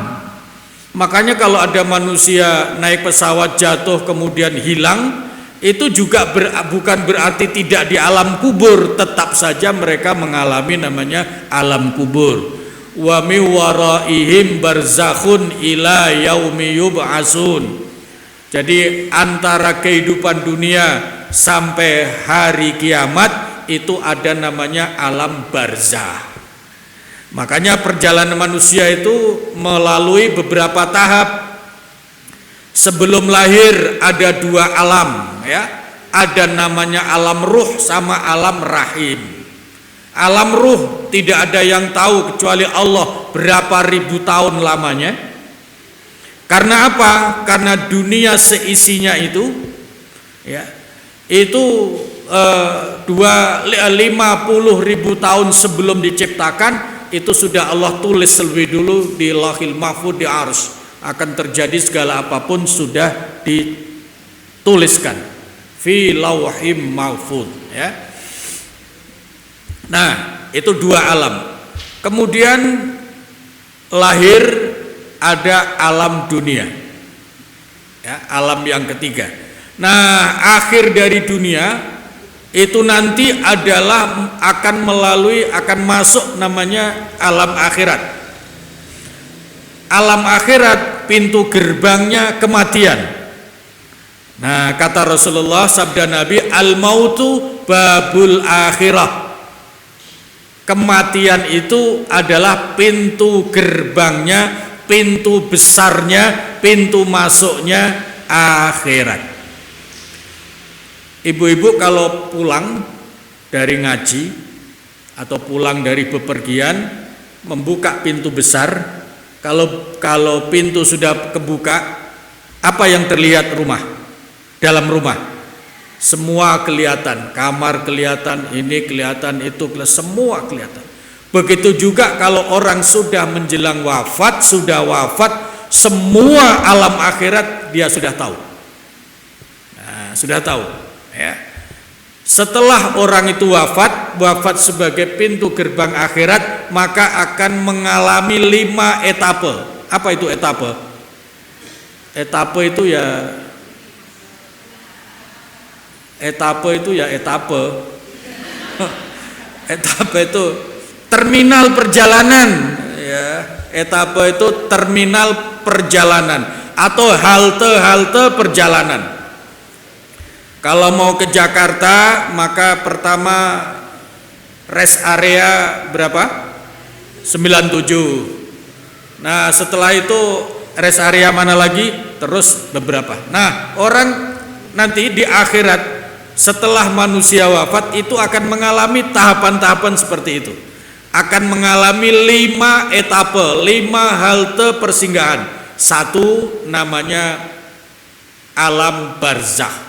Makanya kalau ada manusia naik pesawat jatuh kemudian hilang, itu juga bukan berarti tidak di alam kubur, tetap saja mereka mengalami namanya alam kubur. Wa mi waraihim barzakhun ila yaumi yub'atsun. Jadi antara kehidupan dunia sampai hari kiamat itu ada namanya alam barzah. Makanya perjalanan manusia itu melalui beberapa tahap. Sebelum lahir ada dua alam ya. Ada namanya alam ruh sama alam rahim. Alam ruh tidak ada yang tahu kecuali Allah berapa ribu tahun lamanya. Karena apa? Karena dunia seisinya itu ya, itu 50.000 tahun sebelum diciptakan itu sudah Allah tulis lebih dulu di Lauhil Mahfuz, di Arsy. Akan terjadi segala apapun sudah dituliskan fi Lauhim Mahfuz ya. Nah, itu dua alam. Kemudian lahir ada alam dunia ya, alam yang ketiga. Nah, akhir dari dunia itu nanti adalah akan masuk namanya alam akhirat. Alam akhirat pintu gerbangnya kematian. Nah, kata Rasulullah, sabda Nabi, al-mautu babul akhirah. Kematian itu adalah pintu gerbangnya, pintu besarnya, pintu masuknya akhirat. Ibu-ibu kalau pulang dari ngaji atau pulang dari bepergian membuka pintu besar, kalau pintu sudah kebuka, apa yang terlihat rumah? Dalam rumah semua kelihatan, kamar kelihatan, ini kelihatan, itu kelihatan, semua kelihatan. Begitu juga kalau orang sudah menjelang wafat, sudah wafat, semua alam akhirat dia sudah tahu. Nah, sudah tahu ya. Setelah orang itu wafat sebagai pintu gerbang akhirat, maka akan mengalami 5 etape. Apa itu etape? Etape itu ya etape itu terminal perjalanan ya. Etape itu terminal perjalanan atau halte perjalanan. Kalau mau ke Jakarta, maka pertama rest area berapa? 97. Nah, setelah itu rest area mana lagi? Terus beberapa. Nah, orang nanti di akhirat setelah manusia wafat itu akan mengalami tahapan-tahapan seperti itu. Akan mengalami 5 etape, 5 halte persinggahan. Satu namanya alam barzakh.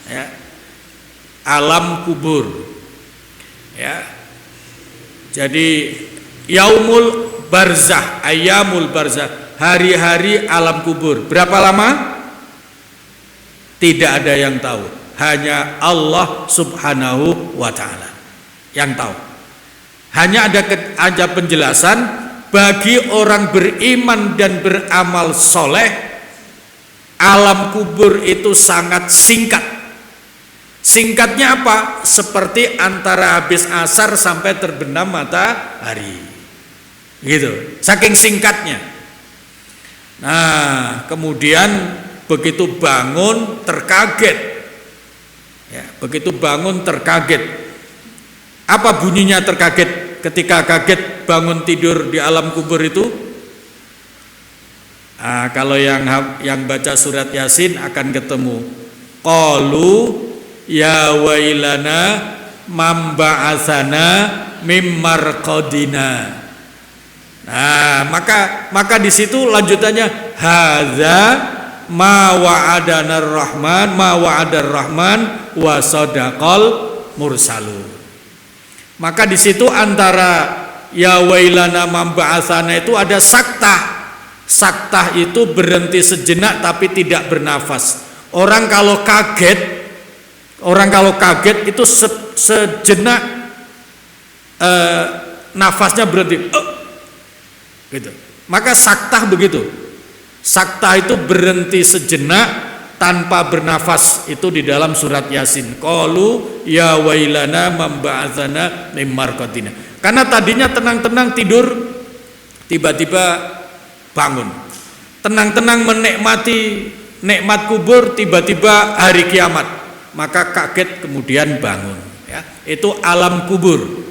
Ya, alam kubur ya. Jadi yaumul barzakh, ayyamul barzakh, hari-hari alam kubur. Berapa lama? Tidak ada yang tahu, hanya Allah subhanahu wa ta'ala yang tahu. Hanya ada penjelasan bagi orang beriman dan beramal soleh, alam kubur itu sangat singkat. Singkatnya apa? Seperti antara habis asar sampai terbenam matahari. Gitu, saking singkatnya. Nah, kemudian begitu bangun terkaget. Ya, begitu bangun terkaget. Apa bunyinya terkaget? Ketika kaget bangun tidur di alam kubur itu? Nah, kalau yang baca surat Yasin akan ketemu. Qalu ya wailana mamba'asana mimmarqadina. Nah, maka di situ lanjutannya hadza ma wa'adana rahman ma wa'adar rahman wa sadaqal mursalun. Maka di situ antara ya wailana mamba'asana itu ada saktah. Saktah itu berhenti sejenak tapi tidak bernafas. Orang kalau kaget Orang kalau kaget itu sejenak nafasnya berhenti, gitu. Maka saktah begitu. Saktah itu berhenti sejenak tanpa bernafas, itu di dalam surat Yasin. Qalu ya wailana mamba'atsana mim marqatina. Karena tadinya tenang-tenang tidur, tiba-tiba bangun. Tenang-tenang menikmati nikmat kubur, tiba-tiba hari kiamat. Maka kaget kemudian bangun, ya. Itu alam kubur.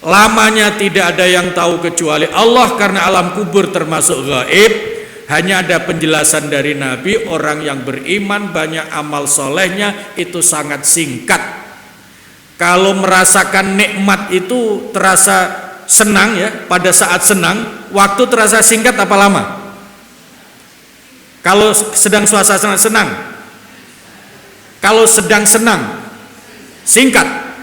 Lamanya tidak ada yang tahu kecuali Allah, karena alam kubur termasuk gaib. Hanya ada penjelasan dari Nabi, orang yang beriman banyak amal solehnya itu sangat singkat. Kalau merasakan nikmat itu terasa senang, ya. Pada saat senang, waktu terasa singkat apa lama? Kalau sedang suasana senang, kalau sedang senang singkat.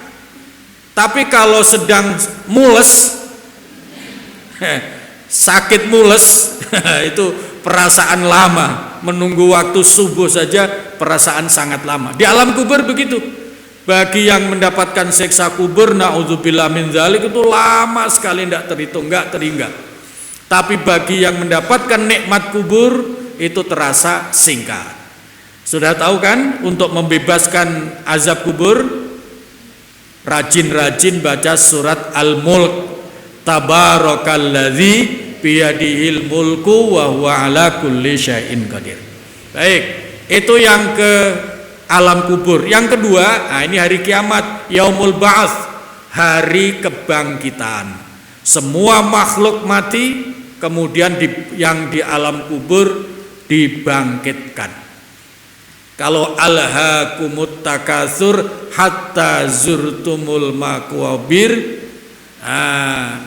Tapi kalau sedang mules, sakit mules, itu perasaan lama. Menunggu waktu subuh saja perasaan sangat lama. Di alam kubur begitu. Bagi yang mendapatkan siksa kubur, naudzubillah min dzalik, itu lama sekali, tidak terhitung, enggak terhingga. Tapi bagi yang mendapatkan nikmat kubur itu terasa singkat. Sudah tahu kan, untuk membebaskan azab kubur, rajin-rajin baca surat Al-Mulk. Tabarakalladzi biyadihil mulku wa huwa ala kulli syai'in qadir. Baik, itu yang ke alam kubur. Yang kedua, ini hari kiamat, yaumul ba'ats, hari kebangkitan. Semua makhluk mati, kemudian yang di alam kubur dibangkitkan. Kalau alhaakumut takatsur hatta zurtumul maqabir,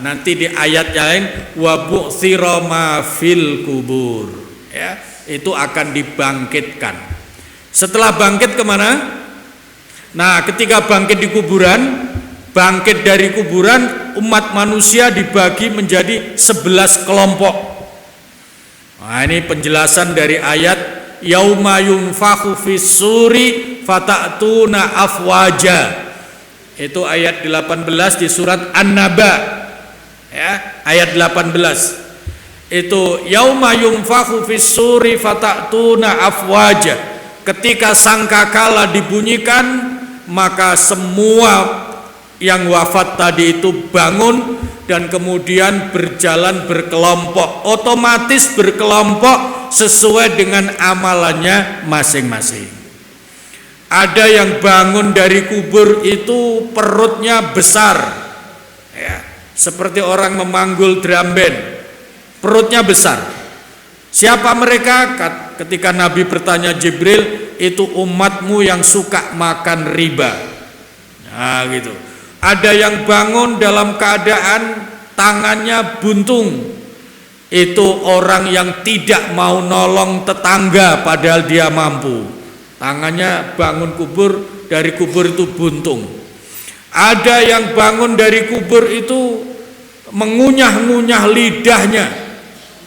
nanti di ayat lain wa bu'thira ma fil kubur, ya, itu akan dibangkitkan. Setelah bangkit kemana? Nah, ketika bangkit di kuburan, bangkit dari kuburan, umat manusia dibagi menjadi 11 kelompok. Nah, ini penjelasan dari ayat yauma yunfakhu fis suri fatatuna afwaja. Itu ayat 18 di surat An-Naba, ya, ayat 18. Itu yauma yunfakhu fis suri fatatuna afwaja. Ketika sangkakala dibunyikan, maka semua yang wafat tadi itu bangun dan kemudian berjalan berkelompok, otomatis berkelompok sesuai dengan amalannya masing-masing. Ada yang bangun dari kubur itu perutnya besar, ya, seperti orang memanggul drum band, perutnya besar. Siapa mereka? Ketika Nabi bertanya Jibril, itu umatmu yang suka makan riba. Nah, gitu. Ada yang bangun dalam keadaan tangannya buntung. Itu orang yang tidak mau nolong tetangga padahal dia mampu. Tangannya bangun kubur, dari kubur itu buntung. Ada yang bangun dari kubur itu mengunyah-ngunyah lidahnya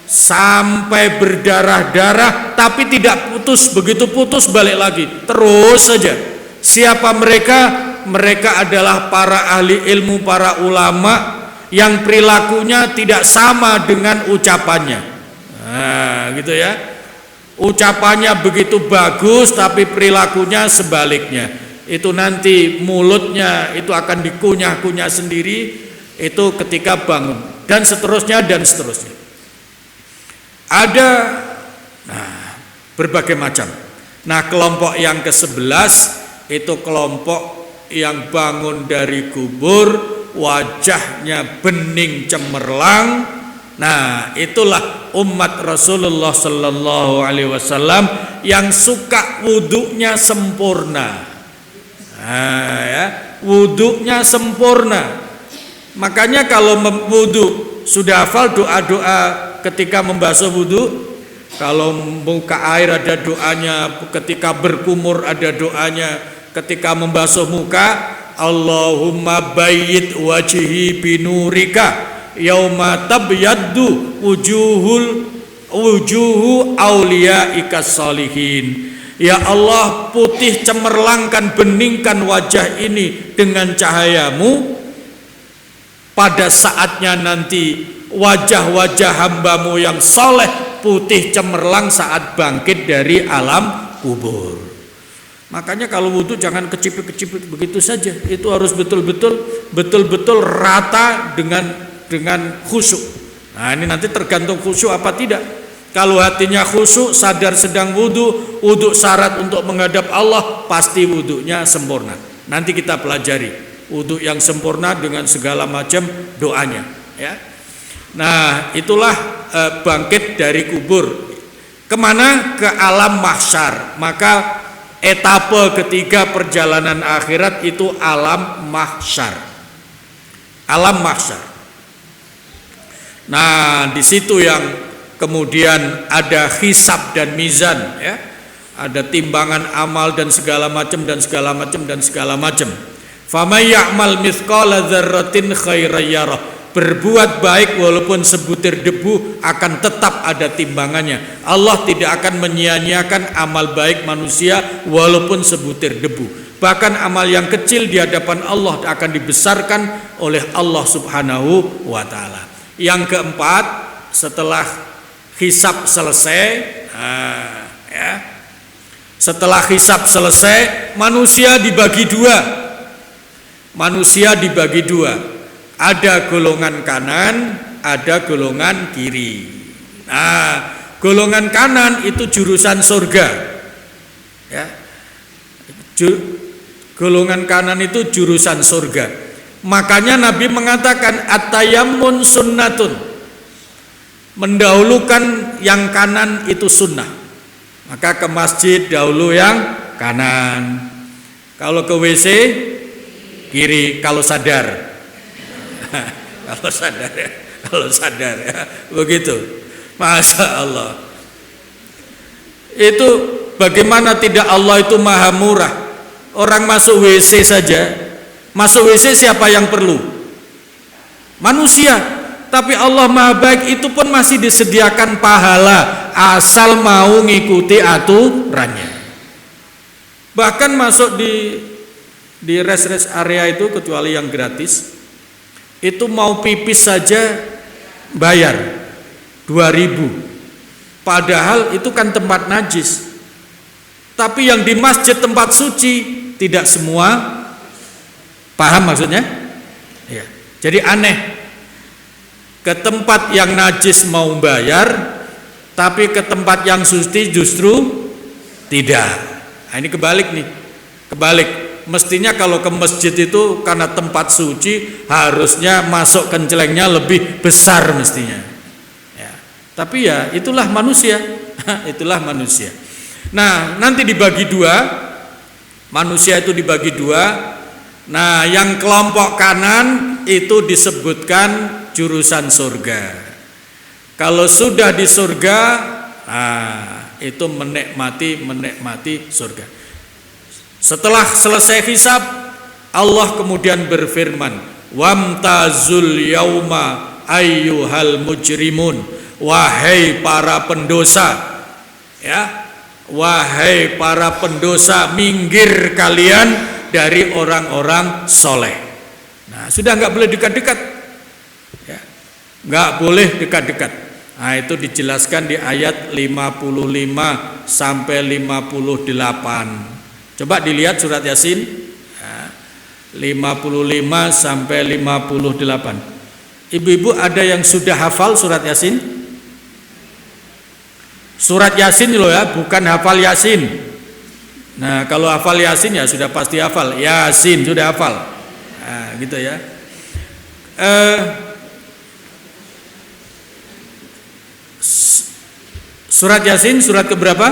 sampai berdarah-darah, tapi tidak putus. Begitu putus balik lagi, terus saja. Siapa mereka? Mereka adalah para ahli ilmu, para ulama yang perilakunya tidak sama dengan ucapannya. Nah, gitu ya. Ucapannya begitu bagus, tapi perilakunya sebaliknya. Itu nanti mulutnya itu akan dikunyah-kunyah sendiri, itu ketika bangun, dan seterusnya dan seterusnya. Ada berbagai macam. Nah, kelompok yang ke-11 itu kelompok yang bangun dari kubur, wajahnya bening cemerlang. Nah, itulah umat Rasulullah sallallahu alaihi wasallam yang suka wudunya sempurna. Nah, ya, wudunya sempurna. Makanya kalau wudu sudah hafal doa-doa ketika membasuh wudu. Kalau buka air ada doanya, ketika berkumur ada doanya. Ketika membasuh muka, Allahumma bayyid wajhi binurika yauma tabyaddu wujuhu auliya'ikas salihin. Ya Allah, putih cemerlangkan, beningkan wajah ini dengan cahayamu. Pada saatnya nanti wajah-wajah hambamu yang soleh putih cemerlang saat bangkit dari alam kubur. Makanya kalau wudhu jangan kecipik-kecipik begitu saja. Itu harus betul-betul rata dengan khusyuk. Nah, ini nanti tergantung khusyuk apa tidak. Kalau hatinya khusyuk, sadar sedang wudhu, wudhu syarat untuk menghadap Allah, pasti wudhunya sempurna. Nanti kita pelajari wudhu yang sempurna dengan segala macam doanya, ya. Nah, itulah bangkit dari kubur. Kemana? Ke alam mahsyar. Maka etape ketiga perjalanan akhirat itu alam mahsyar. Alam mahsyar. Nah, di situ yang kemudian ada hisab dan mizan, ya. Ada timbangan amal dan segala macam. Famay ya'mal mithqala dzarratin khairan yarah. Berbuat baik walaupun sebutir debu akan tetap ada timbangannya. Allah tidak akan menyia-nyiakan amal baik manusia walaupun sebutir debu. Bahkan amal yang kecil di hadapan Allah akan dibesarkan oleh Allah Subhanahu wa taala. Yang keempat, setelah hisab selesai, ya. Setelah hisab selesai, manusia dibagi dua. Ada golongan kanan, ada golongan kiri. Nah, golongan kanan itu jurusan surga, ya. Golongan kanan itu jurusan surga. Makanya Nabi mengatakan at-tayammun sunnatun. Mendahulukan yang kanan itu sunnah. Maka ke masjid dahulu yang kanan. Kalau ke WC kiri kalau sadar. kalau sadar ya. Begitu. Masya Allah. Itu bagaimana tidak Allah itu maha murah. Orang masuk WC saja. Masuk WC siapa yang perlu? Manusia. Tapi Allah maha baik, itu pun masih disediakan pahala asal mau ngikuti aturannya. Bahkan masuk di rest area itu, kecuali yang gratis, itu mau pipis saja bayar 2.000. Padahal itu kan tempat najis. Tapi yang di masjid tempat suci tidak semua paham maksudnya? Ya. Jadi aneh. Ke tempat yang najis mau bayar, tapi ke tempat yang suci justru tidak. Nah, ini kebalik nih. Kebalik. Mestinya kalau ke masjid itu karena tempat suci harusnya masuk kencelengnya lebih besar mestinya. Ya. Tapi ya itulah manusia. Itulah manusia. Nah, nanti dibagi dua. Manusia itu dibagi dua. Nah, yang kelompok kanan itu disebutkan jurusan surga. Kalau sudah di surga, itu menikmati surga. Setelah selesai hisab, Allah kemudian berfirman, wamtazul yauma ayyuhal mujrimun, wahai para pendosa, ya, wahai para pendosa, minggir kalian dari orang-orang soleh. Nah, sudah nggak boleh dekat-dekat. Nggak boleh dekat-dekat. Nah, itu dijelaskan di ayat 55 sampai 58. Coba dilihat surat Yasin 55 sampai 58. Ibu-ibu ada yang sudah hafal surat Yasin? Surat Yasin loh ya, bukan hafal Yasin. Nah, kalau hafal Yasin ya sudah pasti hafal. Yasin sudah hafal. Nah, gitu ya. Surat Yasin surat keberapa?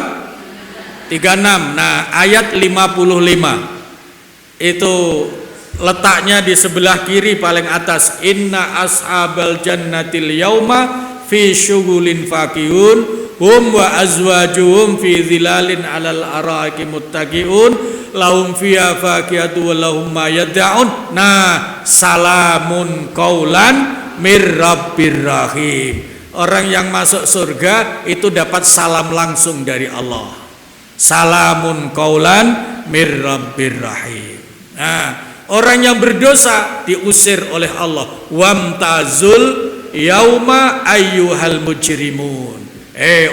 36. Nah, ayat 55 itu letaknya di sebelah kiri paling atas. Inna ashabal jannatil yauma fi syughulin fakihun hum wa azwajuhum fi zilalin alal araiki muttaqiun lahum fiha fakihatu wa lahum ma yad'un. Nah, salamun qaulan mir rabbir rahim. Orang yang masuk surga itu dapat salam langsung dari Allah. Salamun qaulan mir rabbir rahim. Nah, orang yang berdosa diusir oleh Allah. Wamtazul yauma ayyuhal mujrimun.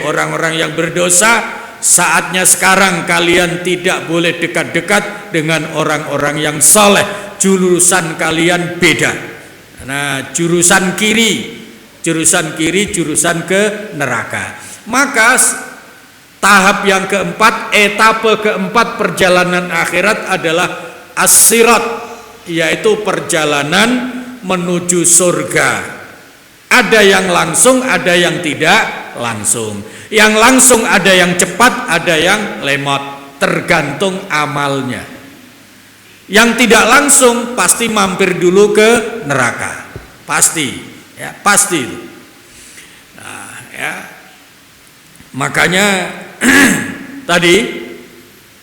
Orang-orang yang berdosa, saatnya sekarang kalian tidak boleh dekat-dekat dengan orang-orang yang soleh. Jurusan kalian beda. Nah, jurusan kiri, jurusan ke neraka. Maka tahap yang keempat, etape keempat perjalanan akhirat adalah as-sirat, yaitu perjalanan menuju surga. Ada yang langsung, ada yang tidak langsung. Yang langsung ada yang cepat, ada yang lemot, tergantung amalnya. Yang tidak langsung pasti mampir dulu ke neraka, pasti, ya pasti. Nah, ya, makanya tadi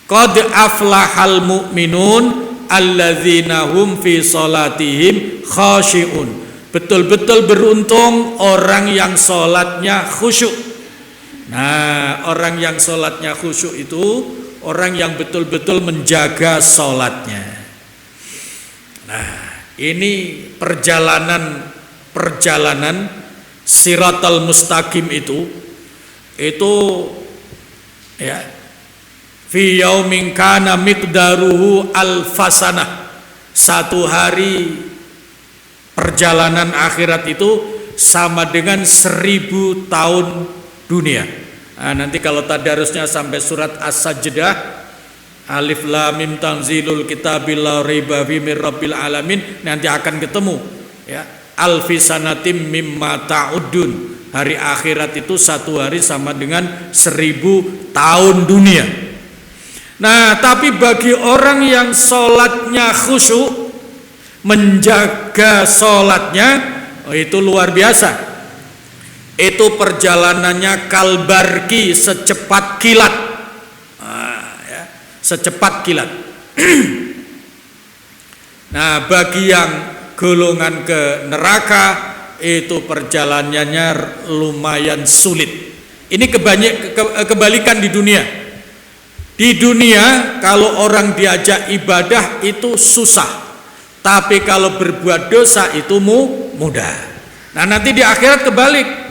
qad aflahal mu'minun alladzina hum fi salatihim khashi'un. Betul-betul beruntung orang yang sholatnya khusyuk. Nah, orang yang sholatnya khusyuk itu orang yang betul-betul menjaga sholatnya. Nah, ini perjalanan siratal mustaqim itu ya, fi yaumin kana miqdaruhu alfasanah. Satu hari perjalanan akhirat itu sama dengan 1000 tahun dunia. Nah, nanti kalau tadarusnya sampai surat As-Sajdah, Alif Lam Mim Tanzilul Kitabil La Raiba Fihi Mir Rabbil Alamin, nanti akan ketemu ya, alfi sanatim mimma ta'udun. Hari akhirat itu satu hari sama dengan 1000 tahun dunia. Nah, tapi bagi orang yang sholatnya khusyuk, menjaga sholatnya, itu luar biasa. Itu perjalanannya kalbarki, secepat kilat. Ya, secepat kilat. Nah, bagi yang golongan ke neraka, itu perjalanannya lumayan sulit. Ini kebalikan di dunia. Di dunia kalau orang diajak ibadah itu susah. Tapi kalau berbuat dosa itu mudah. Nah, nanti di akhirat kebalik.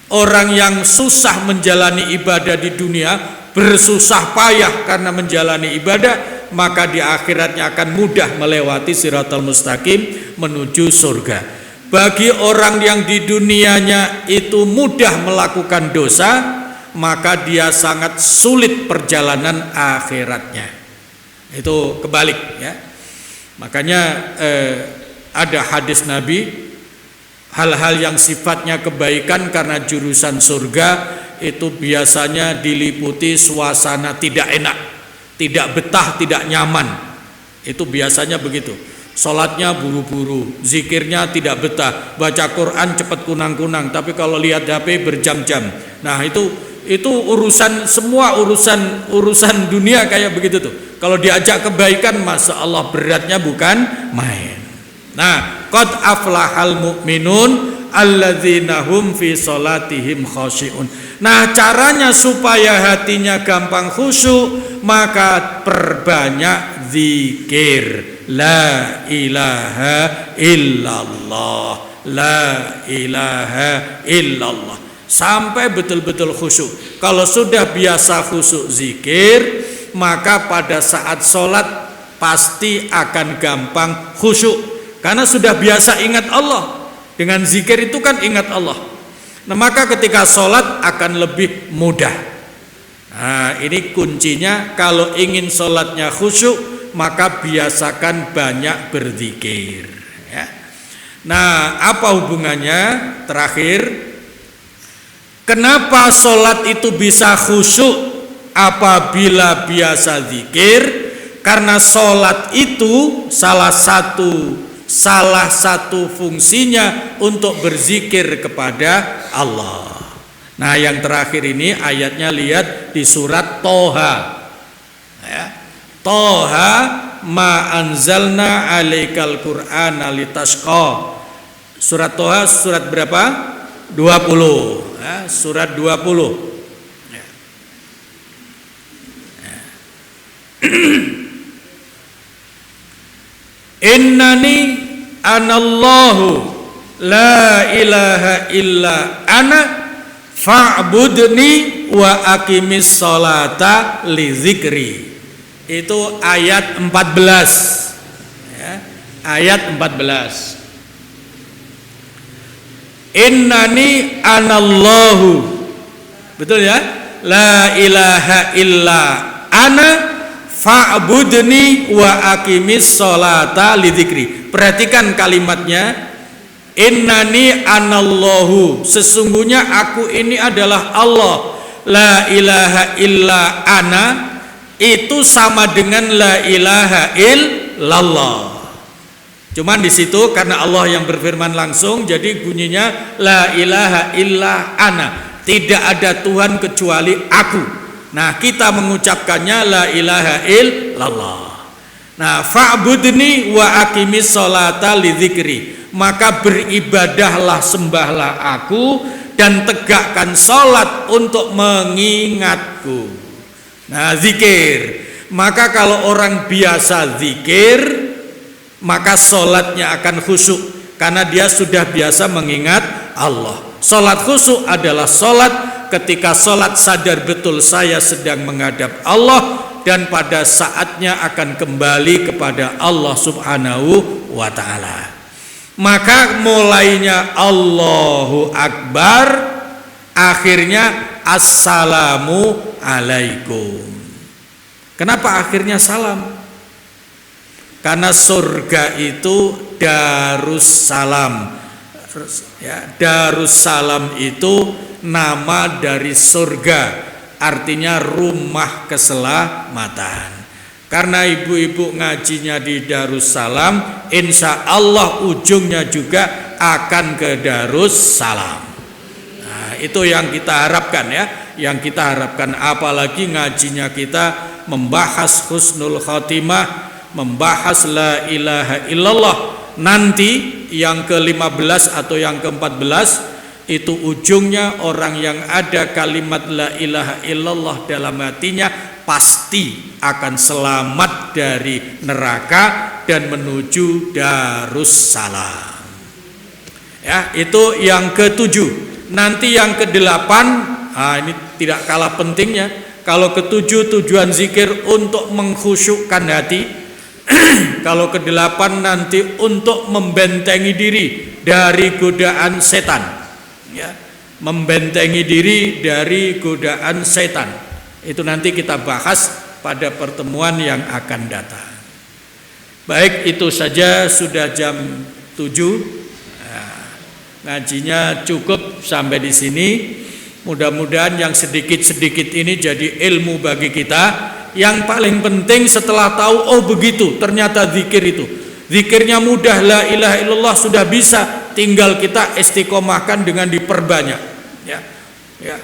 Orang yang susah menjalani ibadah di dunia, bersusah payah karena menjalani ibadah, maka di akhiratnya akan mudah melewati siratal mustaqim menuju surga. Bagi orang yang di dunianya itu mudah melakukan dosa, maka dia sangat sulit perjalanan akhiratnya. Itu kebalik ya. Makanya ada hadis Nabi, hal-hal yang sifatnya kebaikan karena jurusan surga itu biasanya diliputi suasana tidak enak, tidak betah, tidak nyaman. Itu biasanya begitu. Sholatnya buru-buru, zikirnya tidak betah, baca Quran cepat kunang-kunang, tapi kalau lihat HP berjam-jam. Nah, itu urusan, semua urusan dunia kayak begitu tuh. Kalau diajak kebaikan, masya Allah beratnya bukan main. Nah, qad aflahal mu'minun alladzina hum fi salatihim khashi'un. Nah, caranya supaya hatinya gampang khusyuk, maka perbanyak zikir la ilaha illallah, la ilaha illallah, sampai betul-betul khusyuk. Kalau sudah biasa khusyuk zikir, maka pada saat sholat pasti akan gampang khusyuk, karena sudah biasa ingat Allah. Dengan zikir itu kan ingat Allah. Nah, maka ketika sholat akan lebih mudah. Nah, ini kuncinya. Kalau ingin sholatnya khusyuk, maka biasakan banyak berzikir ya. Nah, apa hubungannya? Terakhir, kenapa sholat itu bisa khusyuk apabila biasa zikir? Karena sholat itu salah satu fungsinya untuk berzikir kepada Allah. Nah, yang terakhir ini ayatnya lihat di surat Toha ya. Toha ma anzalna alaikal qur'ana litashqa. Surat Toha surat berapa? 20 ya, surat 20 ya. Innani anallahu la ilaha illa ana fa'budni wa aqimis sholata li dzikri. Itu ayat 14 ya, ayat 14. Innani anallahu, betul ya, la ilaha illa ana fa'budni wa aqimis sholata li dzikri. Perhatikan kalimatnya, innani anallahu, sesungguhnya aku ini adalah Allah. La ilaha illa ana itu sama dengan la ilaha illallah. Cuman di situ karena Allah yang berfirman langsung, jadi bunyinya la ilaha illa ana, tidak ada Tuhan kecuali aku. Nah, kita mengucapkannya la ilaha illallah. Nah, fa'budni wa aqimis sholata li dzikri, maka beribadahlah, sembahlah aku dan tegakkan sholat untuk mengingatku. Nah, zikir. Maka kalau orang biasa zikir, maka sholatnya akan khusyuk karena dia sudah biasa mengingat Allah. Sholat khusyuk adalah sholat ketika sholat sadar betul saya sedang menghadap Allah dan pada saatnya akan kembali kepada Allah subhanahu wa ta'ala. Maka mulainya Allahu Akbar, akhirnya Assalamu alaikum. Kenapa akhirnya salam? Karena surga itu Darussalam ya, Darussalam itu nama dari surga, artinya rumah keselamatan. Karena ibu-ibu ngajinya di Darussalam, insya Allah ujungnya juga akan ke Darussalam. Nah, itu yang kita harapkan ya, yang kita harapkan. Apalagi ngajinya kita membahas husnul khotimah, membahas la ilaha illallah. Nanti yang ke-15 atau yang ke-14 itu ujungnya orang yang ada kalimat la ilaha illallah dalam hatinya pasti akan selamat dari neraka dan menuju Darussalam. Ya, itu yang ke-7. Nanti yang ke-8, ini tidak kalah pentingnya. Kalau ke-7 tujuan zikir untuk mengkhusyukkan hati. Kalau ke-8 nanti untuk membentengi diri dari godaan setan. Ya, membentengi diri dari godaan setan. Itu nanti kita bahas pada pertemuan yang akan datang. Baik, itu saja, sudah jam 7. Nah, ngajinya cukup sampai di sini. Mudah-mudahan yang sedikit-sedikit ini jadi ilmu bagi kita. Yang paling penting setelah tahu, oh begitu, ternyata zikir itu. Zikirnya mudah, la ilaha illallah sudah bisa, tinggal kita istiqomahkan dengan diperbanyak. Ya, ya.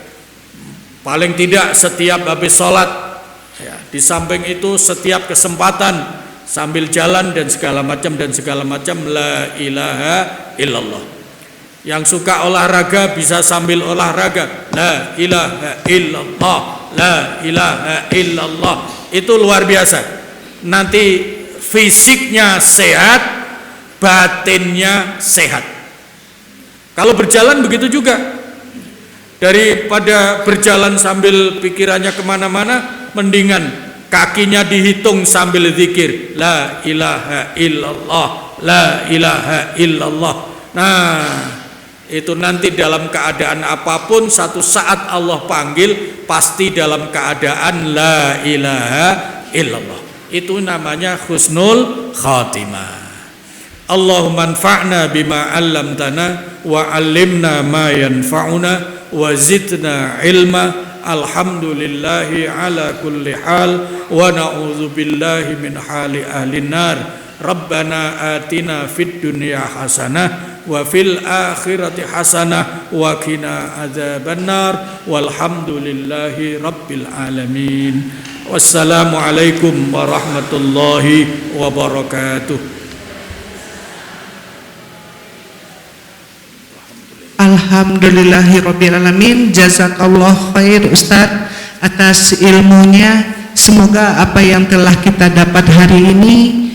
Paling tidak setiap habis sholat, ya. Di samping itu setiap kesempatan sambil jalan dan segala macam la ilaha illallah. Yang suka olahraga bisa sambil olahraga, la ilaha illallah, la ilaha illallah. Itu luar biasa. Nanti fisiknya sehat, batinnya sehat. Kalau berjalan begitu juga. Daripada berjalan sambil pikirannya kemana-mana, mendingan kakinya dihitung sambil zikir, la ilaha illallah, la ilaha illallah. Nah, itu nanti dalam keadaan apapun, satu saat Allah panggil pasti dalam keadaan la ilaha illallah. Itu namanya husnul khatimah. Allahumma anfa'na bima 'allamtana wa 'allimna ma yanfa'una wa zidna ilma. Alhamdulillahi ala kulli hal wa na'udzu billahi min hali ahlin nar. Rabbana atina fid dunya hasanah wa fil akhirati hasanah wa qina adzabannar. Walhamdulillahi rabbil alamin. Wassalamualaikum warahmatullahi wabarakatuh. Alhamdulillahirrabbilalamin. Jazakallah khair Ustaz atas ilmunya. Semoga apa yang telah kita dapat hari ini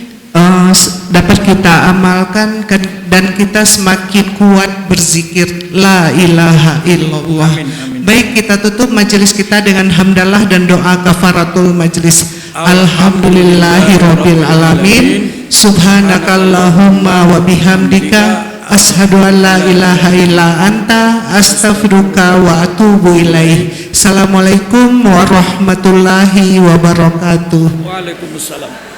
dapat kita amalkan dan kita semakin kuat berzikir la ilaha illallah. Amin, amin. Baik, kita tutup majelis kita dengan hamdalah dan doa kafaratul majelis. Alhamdulillahirabbil alamin. Subhanakallahumma wa bihamdika asyhadu an la ilaha illa anta astaghfiruka wa atubu ilaih. Assalamualaikum warahmatullahi wabarakatuh. Waalaikumsalam.